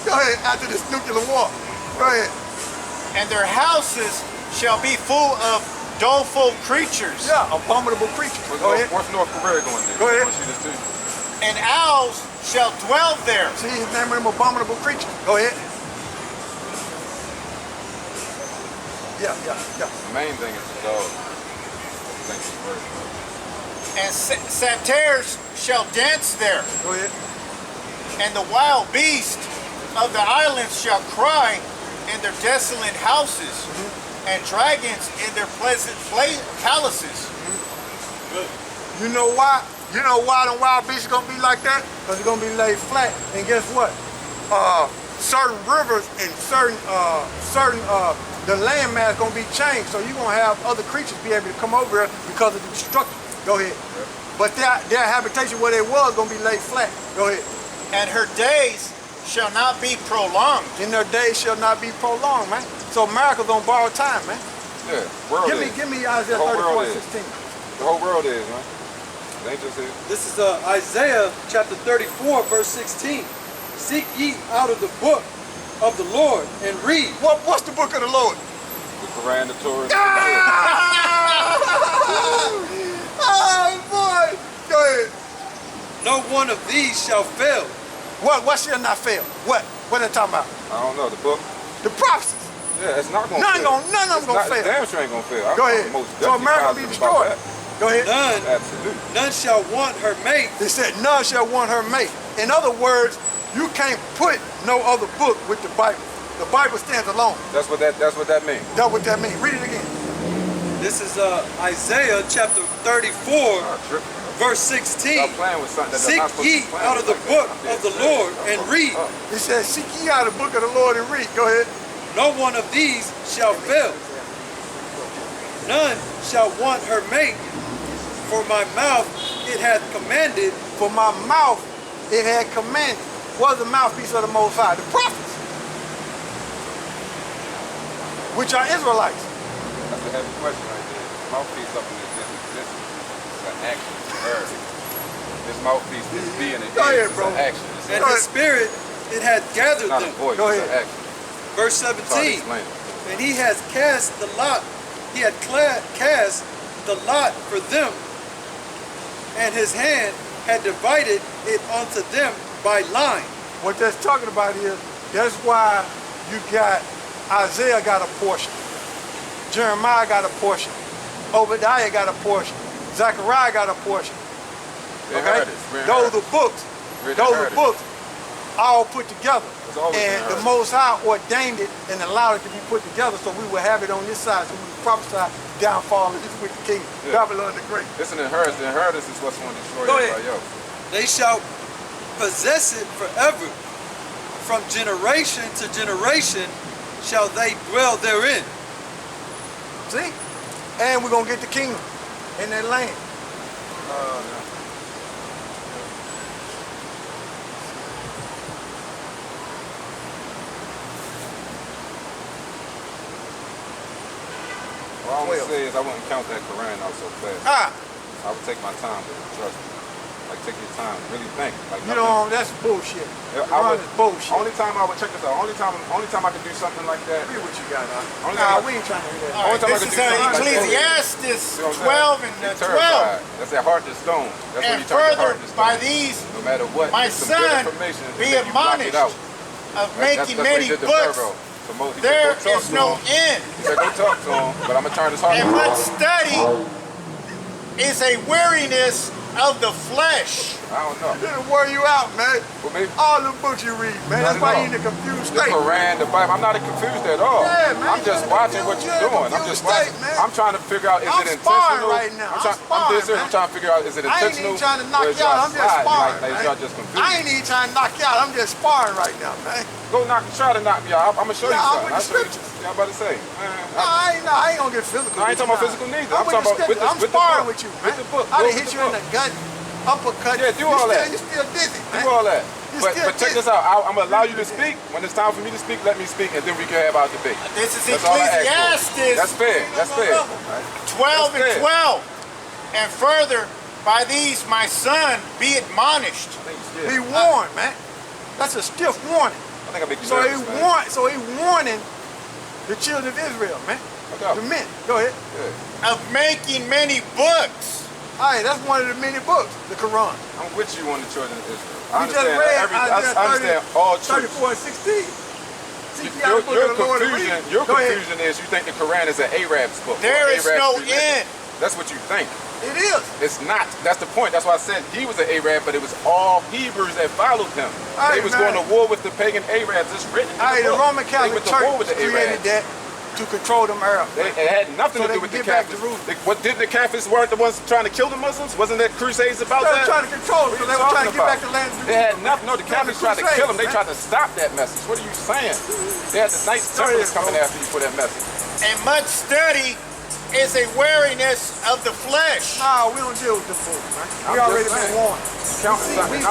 S2: Go ahead, after this nuclear war. Go ahead.
S4: And their houses shall be full of doleful creatures.
S2: Yeah, abominable creatures. Go ahead.
S3: What's North Korea going to do?
S2: Go ahead.
S3: I want to see this too.
S4: And owls shall dwell there.
S2: See his name of them abominable creatures. Go ahead. Yeah.
S3: The main thing is the dog. Thanks for the word.
S4: And satyrs shall dance there.
S2: Go ahead.
S4: And the wild beast of the islands shall cry in their desolate houses, and dragons in their pleasant palaces.
S2: You know why? You know why the wild beasts are gonna be like that? Because they're gonna be laid flat. And guess what? Certain rivers and certain the land mass gonna be changed. So you're gonna have other creatures be able to come over here because of the destruction. Go ahead.
S3: Yep.
S2: But their habitation where they was gonna be laid flat. Go ahead.
S4: And her days shall not be prolonged.
S2: In their days shall not be prolonged, man. So America's on borrowed time, man.
S3: Yeah, world is.
S2: Give me Isaiah
S3: The whole world
S2: 34:16.
S3: The whole world is, man. They just is.
S1: This is Isaiah chapter 34, verse 16. Seek ye out of the book of the Lord and read.
S2: What's the book of the Lord?
S3: The Quran, the Torah.
S2: Oh boy! Go ahead.
S1: No one of these shall fail.
S2: What shall not fail? What are they talking about?
S3: I don't know, the book.
S2: The prophecies.
S3: Yeah, it's not going to
S2: None
S3: fail.
S2: of them gonna fail.
S3: Damn sure ain't going to fail.
S2: Go ahead. So America be destroyed. Go ahead.
S3: Absolutely.
S1: None shall want her mate.
S2: They said none shall want her mate. In other words, you can't put no other book with the Bible. The Bible stands alone.
S3: That's what that means.
S2: That's what that means. Read it again.
S1: This is Isaiah chapter 34, verse 16.
S3: Stop playing with something that
S1: Seek
S3: not supposed to
S1: ye
S3: be playing
S1: out of
S3: with
S1: the
S3: like
S1: book
S3: that.
S1: of the Lord and read.
S2: He said, seek ye out the book of the Lord and read. Go ahead.
S1: No one of these shall fail. None shall want her mate. For my mouth it hath commanded.
S2: For my mouth it had commanded. What is the mouthpiece of the Most High? The prophets, which are Israelites.
S3: That's a heavy question right there. Mouthpiece up in this is an action. It's a verb. This mouthpiece, this being and
S2: Go ahead,
S3: is
S2: bro.
S3: an action.
S1: And his spirit it hath gathered
S3: It's not a
S1: them.
S3: voice,
S2: Go
S3: it's
S2: ahead.
S3: an action.
S1: Verse
S3: It's hard to
S1: 17.
S3: explain it.
S1: And he has cast the lot. He had cast the lot for them. And his hand had divided it unto them by line.
S2: What that's talking about is, that's why you got Isaiah got a portion, Jeremiah got a portion, Obadiah got a portion, Zechariah got a portion. Okay? Those are books. Those are books all put together. And the Most High ordained it and allowed it to be put together so we would have it on this side, so we would prophesy downfall of this wicked king, Babylon the Great.
S3: It's an inheritance. The inheritance is what's going to destroy
S2: Go
S3: everybody else.
S1: They shall possess it forever. from generation to generation shall they dwell therein.
S2: See? And we're going to get the kingdom in that land.
S3: All I'm going to say is I wouldn't count that Quran out so fast. I would take my time with it, trust me. Like, take your time, really think. Like,
S2: you know, that's bullshit.
S3: I would,
S2: bullshit.
S3: Only time I would, check this out, only time I could do something like that.
S2: Read what you got,
S3: we
S2: ain't trying to hear that.
S3: Only time I could do something
S4: Ecclesiastes
S3: like that.
S4: 12 and 12.
S3: That's that heart to stone. That's
S4: And
S3: when you turn your
S4: further,
S3: heart to stone.
S4: by these,
S3: no matter what,
S4: my
S3: some good
S4: son,
S3: information,
S4: be
S3: and you block it
S4: admonished
S3: out.
S4: of making many books. There is no end.
S3: He said, go talk to him, but I'm going to turn this heart
S4: And
S3: around.
S4: much study is a weariness of the flesh.
S3: I don't know.
S2: It'll wear you out, man.
S3: Well, maybe.
S2: All the books you read, man. That's why you're in a confused
S3: The
S2: state.
S3: Quran, the Bible. I'm not confused at all.
S2: Yeah, man,
S3: I'm just watching what you're doing. I'm just watching. I'm trying to figure out, is it intentional?
S2: Right now.
S3: I'm dead serious. I'm trying to figure out, is it intentional?
S2: I ain't even trying to knock you out. I'm just sparring.
S3: Like y'all just confused.
S2: I ain't even trying to knock you out. I'm just sparring right now, man.
S3: Go try to knock me out. I'm gonna show you something.
S2: I'm with the scriptures.
S3: I'm about to say.
S2: I ain't gonna get physical.
S3: I ain't talking about physical neither. I'm talking about
S2: I'm sparring with you, man.
S3: With the book.
S2: I done hit you in the gut, uppercut.
S3: Yeah, do all that.
S2: You're still dizzy, man.
S3: Do all that. But check this out. I'm gonna allow you to speak. When it's time for me to speak, let me speak, and then we can have our debate.
S4: This is
S3: That's all I ask
S4: Ecclesiastes
S3: for. That's fair. That's fair.
S4: 12 and 12. And further, by these my son be admonished.
S2: Be warned, man. That's a stiff warning.
S3: I think I make you
S2: So
S3: nervous, man.
S2: he warning the children of Israel, man. The men. Go ahead.
S3: Yeah.
S4: Of making many books.
S2: All right, that's one of the many books, the Quran.
S3: I'm with you on the children of Israel.
S2: I
S3: understand all truth.
S2: 34 and 16. See,
S3: Your confusion is you think the Quran is an Arab's book.
S4: There is no end.
S3: That's what you think.
S2: It is.
S3: It's not. That's the point. That's why I said he was an Arab, but it was all Hebrews that followed him. They was going to war with the pagan Arabs. It's written in the book.
S2: The Roman Catholic Church created that to control them Arabs.
S3: It had nothing to do with the Catholics. What did the Catholics weren't the ones trying to kill the Muslims? Wasn't that crusades about that?
S2: They were trying to control them. They were trying to get back the land.
S3: They had nothing. No, the Catholics tried to kill them. They tried to stop that message. What are you saying? They had the Knights Templars coming after you for that message.
S4: And much study is a weariness of the flesh.
S2: No, we don't deal with the book, man. We already been warned.
S3: We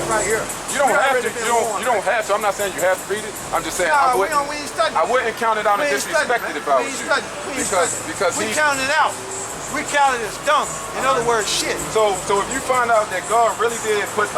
S2: right here.
S3: You don't have to. You don't have to. I'm not saying you have to read it. I'm just saying I wouldn't count it out and disrespect it if I was you. Because
S2: we count it out. We count it as dumb. In other words, shit.
S3: So if you find out that God really did put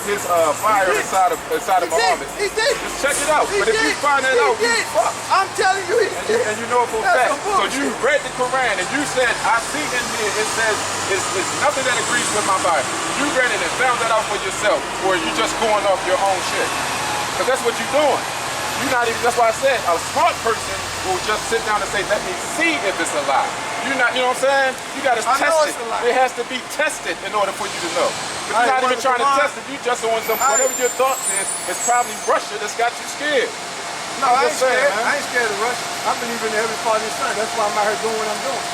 S3: his fire inside of Muhammad,
S2: he did.
S3: Just check it out. But if you find that out, you fuck.
S2: I'm telling you,
S3: and you know it for a fact. So you read the Quran and you said, I see in here it says it's nothing that agrees with my Bible. You read it and found that out for yourself, or you just going off your own shit. Because that's what you're doing. You're not even. That's why I said a smart person will just sit down and say, let me see if it's a lie. You're not, you know what I'm saying? You got to test it. It has to be tested in order for you to know. If you're not even trying to test it, you just on some, whatever your thoughts is, it's probably Russia that's got you scared.
S2: No, I ain't scared. I ain't scared of Russia. I believe in every part of the sun. That's why I'm out here doing what I'm doing.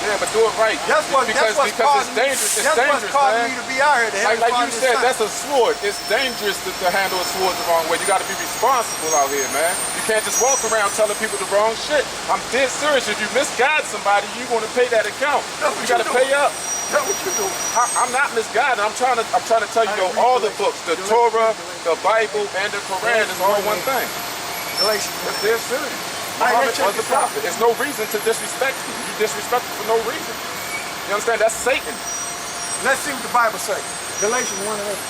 S3: Yeah, but do it right. Because it's dangerous. It's dangerous,
S2: causing me to be out here.
S3: Like you said, that's a sword. It's dangerous to handle a sword the wrong way. You got to be responsible out here, man. You can't just walk around telling people the wrong shit. I'm dead serious. If you misguide somebody, you're going to pay that account. You got to pay up.
S2: That's what you do.
S3: I'm not misguided. I'm trying to tell you, all the books, the Torah, the Bible, and the Quran is all one thing.
S2: Galatians.
S3: That's dead serious. Muhammad was the prophet. There's no reason to disrespect you. You disrespect him for no reason. You understand? That's Satan.
S2: Let's see what the Bible says. Galatians 1:8.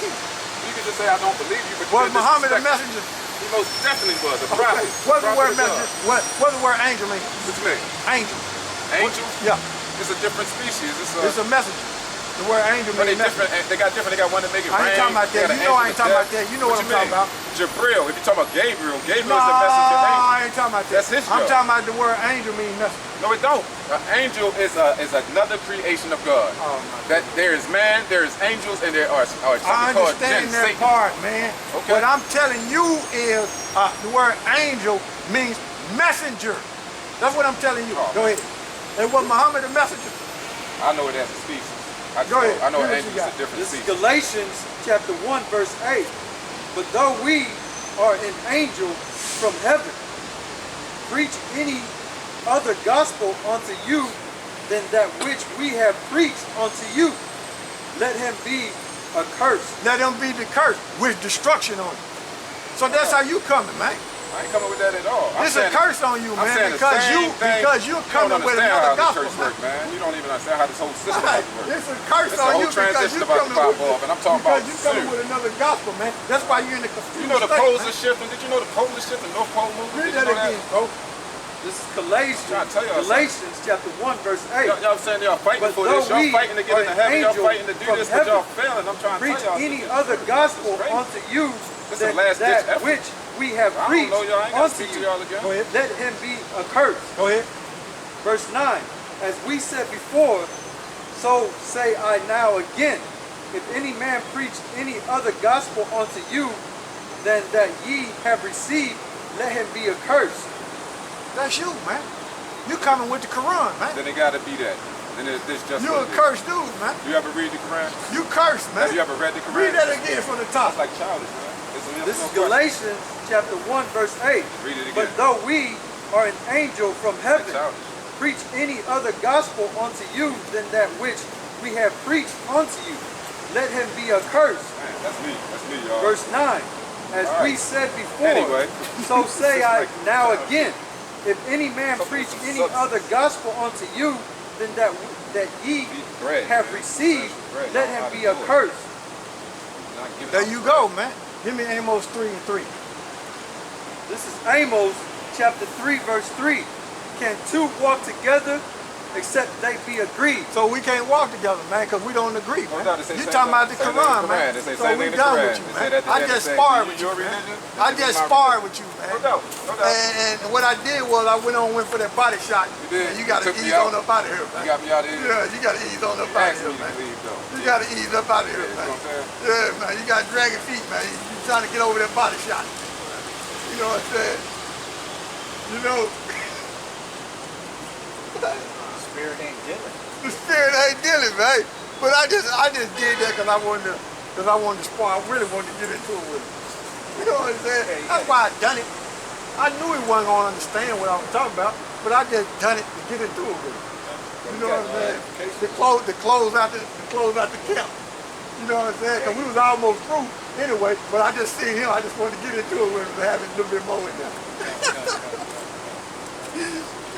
S3: You can just say I don't believe you, but
S2: was Muhammad a messenger?
S3: He most definitely was a prophet.
S2: What the word messenger? What the word angel mean?
S3: What you mean?
S2: Angel.
S3: Angel?
S2: Yeah.
S3: It's a different species.
S2: It's a messenger. The word angel means
S3: different. They got different. They got one that make it rain.
S2: I ain't talking about that. You know I ain't talking about that. You know what I'm talking about.
S3: Jabril. If you're talking about Gabriel is a messenger angel.
S2: I ain't talking about that.
S3: That's his job.
S2: I'm talking about the word angel means nothing.
S3: No, it don't. An angel is another creation of God.
S2: Oh my God.
S3: That there is man, there is angels, and there are something called
S2: jinn,
S3: Satan.
S2: Part, man.
S3: Okay.
S2: What I'm telling you is the word angel means messenger. That's what I'm telling you.
S3: Oh.
S2: Go ahead. And was Muhammad a messenger?
S3: I know it as a species.
S2: Go ahead.
S3: I know
S2: Give us
S3: angels
S2: you
S3: is
S2: got.
S3: a different
S1: This is
S3: species.
S1: Galatians chapter 1, verse 8. But though we are an angel from heaven, preach any other gospel unto you than that which we have preached unto you, let him be accursed.
S2: Let them be the curse with destruction on it. So that's how you coming, man.
S3: I ain't coming with that at all.
S2: It's a curse on you, man, because you're coming with another gospel,
S3: man. Man. You don't even understand how this whole system works.
S2: It's a curse on you because you're coming with another gospel, man. That's why you're in the confused
S3: You know the
S2: state,
S3: poles
S2: man.
S3: are shifting. Did you know the poles are shifting? North Pole movement.
S2: Read that again, bro.
S1: This is Galatians chapter 1, verse 8.
S3: Y'all saying y'all fighting
S1: But
S3: for this.
S1: though
S3: Y'all fighting to get into heaven. Y'all
S1: angel
S3: fighting to do
S1: from
S3: this, but y'all
S1: heaven
S3: failing. I'm trying to
S1: preach
S3: tell y'all.
S1: any other gospel unto you
S3: This is
S1: than
S3: the last ditch
S1: that
S3: effort.
S1: which we have
S3: I don't
S1: preached
S3: know y'all. I ain't got to
S1: unto
S3: speak to
S1: you.
S3: y'all again.
S2: Go ahead.
S1: Let him be accursed.
S2: Go ahead.
S1: Verse 9. As we said before, so say I now again. If any man preach any other gospel unto you than that ye have received, let him be accursed.
S2: That's you, man. You coming with the Quran, man.
S3: Then it got to be that. Then this just.
S2: You a cursed dude, man.
S3: You ever read the Quran?
S2: You cursed, man.
S3: Have you ever read the Quran?
S2: Read that again from the top.
S3: It's like childish, man.
S1: This is Galatians chapter 1, verse 8.
S3: Read it again.
S1: But though we are an angel from heaven,
S3: Childish.
S1: preach any other gospel unto you than that which we have preached unto you, let him be accursed.
S3: Man, that's me. That's me, y'all.
S1: Verse 9. As
S3: All right.
S1: we said before,
S3: Anyway.
S1: so say I
S3: Like-
S1: now again. If any man
S3: Something
S1: preach
S3: some
S1: any
S3: substance.
S1: other gospel unto you than that ye
S3: Bread,
S1: have
S3: man.
S1: received,
S3: Bread.
S1: let
S3: Know
S1: him
S3: how
S1: be
S3: to do it.
S1: accursed.
S3: Not giving
S2: There
S3: out
S2: you
S3: bread.
S2: go, man. Give me Amos 3:3.
S1: This is Amos chapter 3, verse 3. Can two walk together except they be agreed?
S2: So we can't walk together, man, because we don't agree, man.
S3: No, they say
S2: You
S3: same
S2: talking about the
S3: thing. Same
S2: Quran,
S3: thing in the
S2: man.
S3: Quran. They say
S2: So
S3: same
S2: we
S3: thing in the
S2: done
S3: Quran.
S2: with you,
S3: They
S2: man.
S3: say that
S2: I
S3: they
S2: just
S3: say,
S2: sparred
S3: you-
S2: with you,
S3: your
S2: man.
S3: religion,
S2: I
S3: this is
S2: just
S3: my
S2: sparred
S3: religion.
S2: with you, man.
S3: No doubt. No doubt.
S2: And what I did was I went for that body shot.
S3: You did.
S2: And you
S3: You
S2: got to
S3: took me
S2: ease
S3: out.
S2: on up out of here, man.
S3: You got me out of here.
S2: Yeah, you got to ease on up
S3: You
S2: out of
S3: asked
S2: here,
S3: me to
S2: man.
S3: leave, though.
S2: You got to ease up out of here,
S3: Yeah,
S2: man.
S3: you know what I'm saying?
S2: Yeah, man. You got to drag your feet, man. You trying to get over that body shot. You know what I'm saying? You know,
S4: Spirit ain't dealing.
S2: the spirit ain't dealing, man. But I just did that because I wanted to spar. I really wanted to get into it with him. You know what I'm saying? That's why I done it. I knew he wasn't gonna understand what I was talking about, but I just done it to get into it with him. You know what I'm saying? To close out the camp. You know what I'm saying? Because we was almost through anyway, but I just seen him. I just wanted to get into it with him to have it a little bit more in there.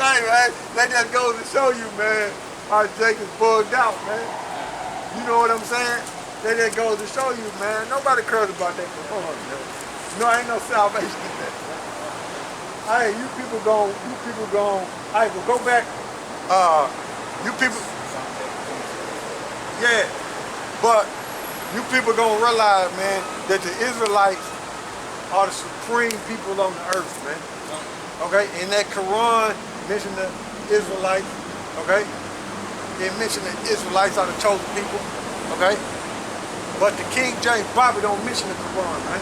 S2: Hey, man, that just goes to show you, man, how Jake is bugged out, man. You know what I'm saying? That just goes to show you, man. Nobody cares about that Quran, man. No, ain't no salvation in that, man. Hey, you people gon', hey, well, go back, you people, yeah, but you people gonna realize, man, that the Israelites are the supreme people on the earth, man. Okay, in that Quran, mention the Israelites, okay? It mentioned the Israelites are the chosen people, okay? But the King James Bible don't mention the Quran, man.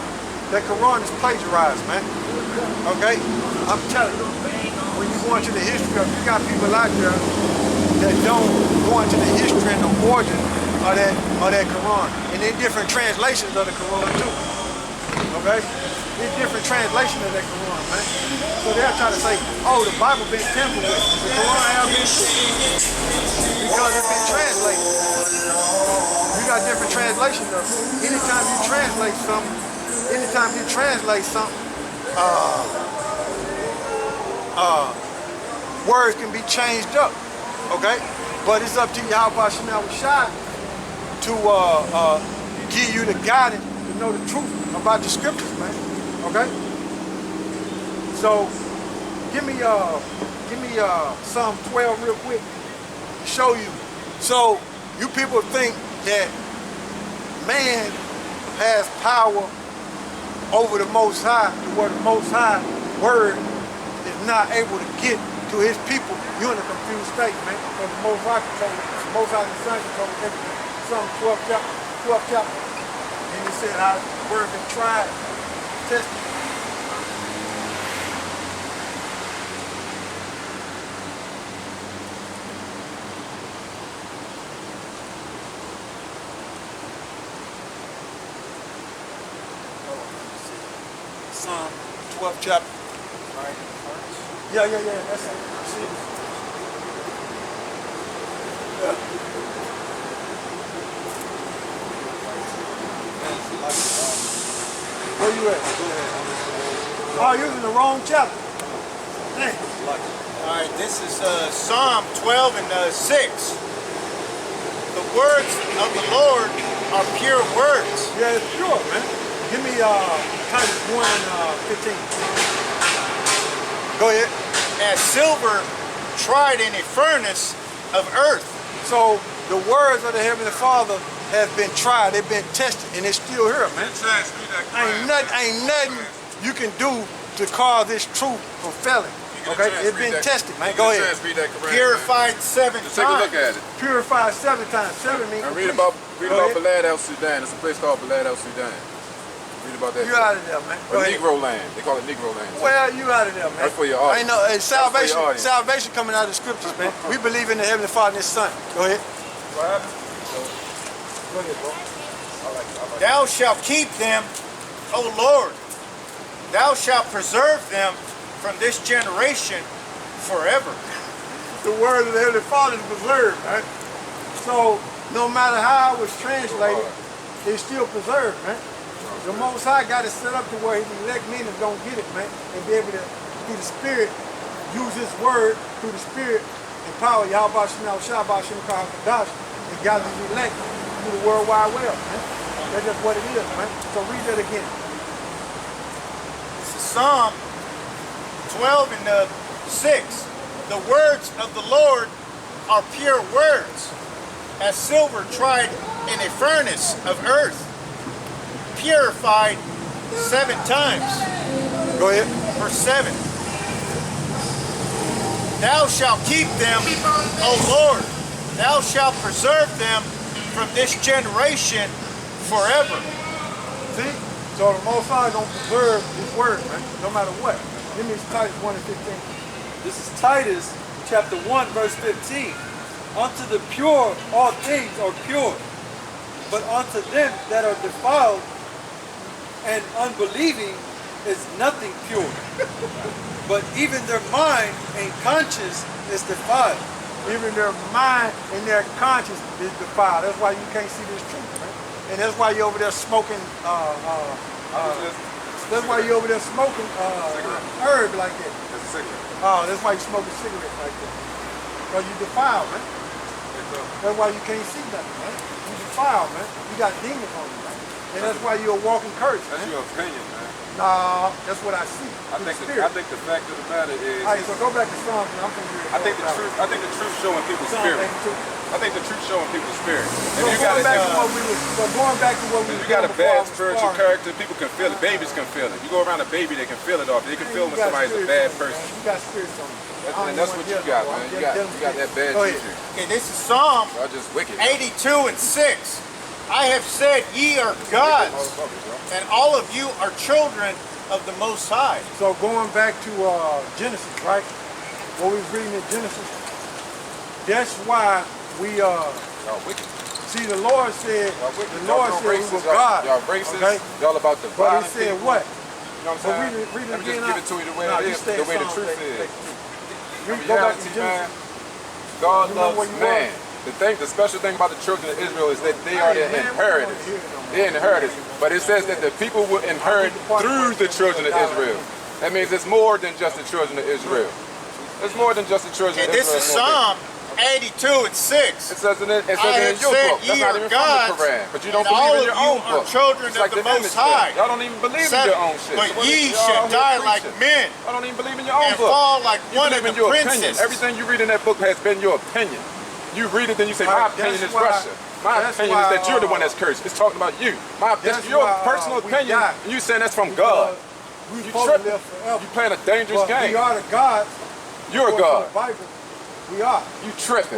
S2: That Quran is plagiarized, man. Okay? I'm telling you, when you go into the history of, you got people out there that don't go into the history and the origin of that Quran. And in different translations of the Quran too. Okay? There's different translations of that Quran, man. So they'll try to say, oh, the Bible been tampered with. The Quran has been because it's been translated. You got different translations of it. Anytime you translate something, words can be changed up. Okay? But it's up to YAHAWASHI to give you the guidance to know the truth about the scriptures, man. Okay? So give me Psalm 12 real quick to show you. So you people think that man has power over the Most High, to where the Most High word is not able to get to his people. You're in a confused state, man. So the Most High control, the Most High and the Son control everything. Psalm 12 chapter. And he said how the word been tried, tested. Psalm 12th chapter.
S3: Right.
S2: Yeah, that's it. See? Yeah. Where you at? Go ahead. Oh, you're in the wrong chapter. Dang.
S4: All right, this is Psalm 12 and 6. The words of the Lord are pure words.
S2: Yeah, it's pure, man. Give me Titus 1 and 15. Go ahead.
S4: As silver tried in a furnace of earth.
S2: So the words of the Heavenly Father have been tried, they've been tested, and it's still here, man. Ain't nothing you can do to cause this truth from failing. Okay, it's been tested, man. Go ahead.
S4: Purified 7 times.
S3: Take a look at it.
S2: Purified 7 times. 7 means.
S3: And read about Balad El Sudan. It's a place called Balad El Sudan. Read about that.
S2: You out of there, man.
S3: Or Negro land. They call it Negro land.
S2: Well, you out of there, man.
S3: That's for your audience.
S2: Ain't no salvation coming out of the scriptures, man. We believe in the Heavenly Father and His Son. Go ahead.
S3: What happened?
S2: Go ahead, bro.
S4: Thou shalt keep them, O Lord. Thou shalt preserve them from this generation forever.
S2: The word of the Heavenly Father is preserved, man. So no matter how it was translated, it's still preserved, man. The Most High got it set up to where His elect men don't get it, man, and be able to, through the Spirit, use His word through the Spirit, empower YAHAWASHI, and gather His elect through the World Wide Web, man. That's just what it is, man. So read that again.
S4: This is Psalm 12 and 6. The words of the Lord are pure words, as silver tried in a furnace of earth, purified 7 times.
S2: Go ahead.
S4: Verse 7. Thou shalt keep them, O Lord. Thou shalt preserve them from this generation forever.
S2: See? So the Most High gonna preserve His word, man, no matter what. Give me Titus 1 and 15.
S1: This is Titus chapter 1 verse 15. Unto the pure all things are pure, but unto them that are defiled and unbelieving is nothing pure. But even their mind and conscience is defiled.
S2: Even their mind and their conscience is defiled. That's why you can't see this truth, man. And that's why you're over there smoking that's why you're over there smoking herb like that.
S3: That's a cigarette.
S2: Oh, that's why you smoking cigarettes like that. Because you defiled, man. That's why you can't see nothing, man. You defiled, man. You got demons on you, man. And that's why you're a walking curse, man.
S3: That's your opinion, man.
S2: Nah, that's what I see.
S3: I think the fact of the matter is.
S2: All right, so go back to Psalms, and I'm going to
S3: I think the truth showing people's spirit. I think the truth showing people's spirit.
S2: So going back to what we
S3: you got a bad spiritual character, people can feel it. Babies can feel it. You go around a baby, they can feel it off. They can feel when somebody's a bad person.
S2: You got spirits on you.
S3: And that's what you got, man. You got that bad juju.
S4: Okay, this is Psalm
S3: Y'all just wicked.
S4: 82 and 6. I have said, ye are gods, and all of you are children of the Most High.
S2: So going back to Genesis, right? What we was reading in Genesis, that's why we see the Lord said we were God.
S3: Y'all racist.
S2: Okay?
S3: Y'all about the
S2: But He said what?
S3: You know what I'm saying?
S2: Read it
S3: Let me
S2: again.
S3: just give it to you the way it is, the way the truth is.
S2: Go back to
S3: Man,
S2: Genesis.
S3: God loves man. The special thing about the children of Israel is that they are the inheritance. They're inheritance. But it says that the people will inherit through the children of Israel. That means it's more than just the children of Israel. It's more than just the children of Israel.
S4: This is Psalm 82 and 6.
S3: It says in your book. That's not even from the Quran. But you don't believe in your own book.
S4: Children of the Most High.
S3: Y'all don't even believe in your own shit.
S4: But ye shall die like men.
S3: I don't even believe in your own
S4: and
S3: book.
S4: fall like one of the
S3: opinion.
S4: princes.
S3: Everything you read in that book has been your opinion. You read it, then you say, my opinion is Russia. My opinion is that you're the one that's cursed. It's talking about you. That's your personal opinion, and you saying that's from God. You tripping. You playing a dangerous game.
S2: We are the gods.
S3: You're a God.
S2: We are.
S3: You tripping.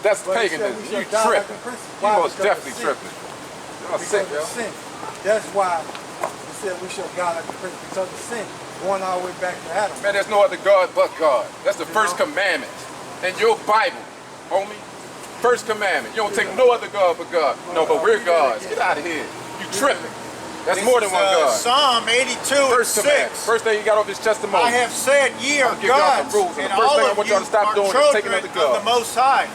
S3: That's paganism. You tripping. You most definitely tripping. Y'all sick, yo.
S2: That's why we said we shall God like the prince because of sin. Going all the way back to Adam.
S3: Man, there's no other God but God. That's the first commandment in your Bible, homie. First commandment. You don't take no other God but God. No, but we're gods. Get out of here. You tripping. That's
S4: This
S3: more than
S4: is,
S3: one God.
S4: Psalm 82
S3: First
S4: and
S3: command.
S4: 6.
S3: First thing he got off his testimony.
S4: I have said ye are
S3: I'll give y'all some
S4: gods,
S3: rules, and
S4: and
S3: the first
S4: all
S3: thing I
S4: of
S3: want
S4: you
S3: y'all to stop
S4: are
S3: doing is
S4: children
S3: taking other
S4: of
S3: gods.
S4: the Most High.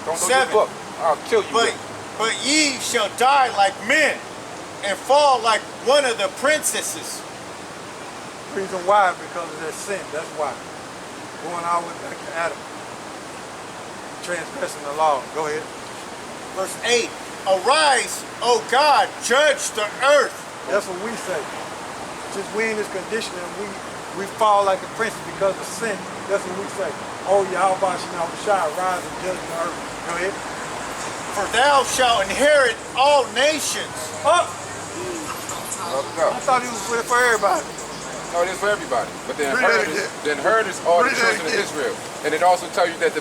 S3: Don't know
S4: 7.
S3: your book. I'll kill you.
S4: But ye shall die like men, and fall like one of the princesses.
S2: Reason why, because of their sin. That's why. Going all the way back to Adam. Transgressing the law. Go ahead.
S4: Verse 8. Arise, O God, judge the earth.
S2: That's what we say. Since we in this condition and we fall like a prince because of sin. That's what we say. Oh, YAHAWASHI, rise and judge the earth. Go ahead.
S4: For thou shalt inherit all nations.
S2: Oh!
S3: No.
S2: I thought it was for everybody.
S3: No, it is for everybody. But the
S2: Read
S3: inheritors are the
S2: Read
S3: children of
S2: again.
S3: Israel. And it also tells you that the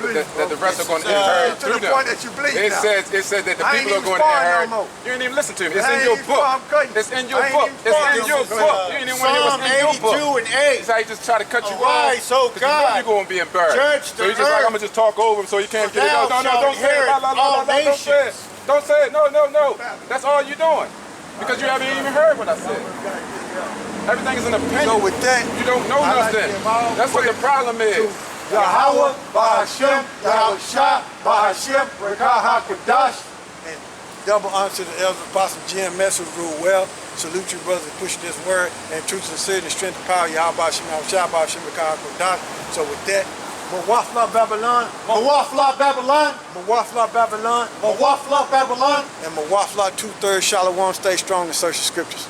S3: rest are going to inherit
S2: to
S3: through
S2: the
S3: them.
S2: point that you bleed
S3: It
S2: now.
S3: says that the
S2: I ain't
S3: people are
S2: even
S3: going to
S2: sparring
S3: inherit.
S2: no more.
S3: You didn't even listen to me. It's
S2: I
S3: in
S2: ain't
S3: your
S2: even
S3: book.
S2: sparring, I'm cutting.
S3: It's in your
S2: I ain't
S3: book.
S2: even
S3: It's in
S2: sparring
S3: your
S2: no more.
S3: book. You didn't even want to hear
S4: Psalm
S3: what's in your book.
S4: 82 and 8.
S3: That's how he just try to cut you off.
S4: Arise, O
S3: Because you know
S4: God,
S3: you're going to be embarrassed.
S4: judge the
S3: So he's just like,
S4: earth.
S3: I'm going to just talk over him so he can't
S4: For
S3: get it.
S4: thou
S3: No,
S4: shalt
S3: don't say it.
S4: inherit all
S3: Don't say it.
S4: nations.
S3: Don't say it. No. That's all you're doing. Because you haven't even heard what I said. Everything is an opinion.
S2: So with that,
S3: You don't know
S2: I like to
S3: nothing.
S2: give all
S3: That's what the
S2: praise
S3: problem is.
S2: Yahawah, Bahashem, Yahawashi, Bahashem, Rekaha Kodash, and double honor to the elder apostle Jim Messer rule well. Salute you brothers for pushing this word and truth, sincerity, and strength and power. Yahawashi, Yahawashi, Bahashem, Rekaha Kodash. So with that, Mawafla Babylon,
S4: Mawafla Babylon,
S2: Mawafla Babylon,
S4: Mawafla Babylon.
S2: and Mawafla 2/3 Shalom. Stay strong and search the scriptures.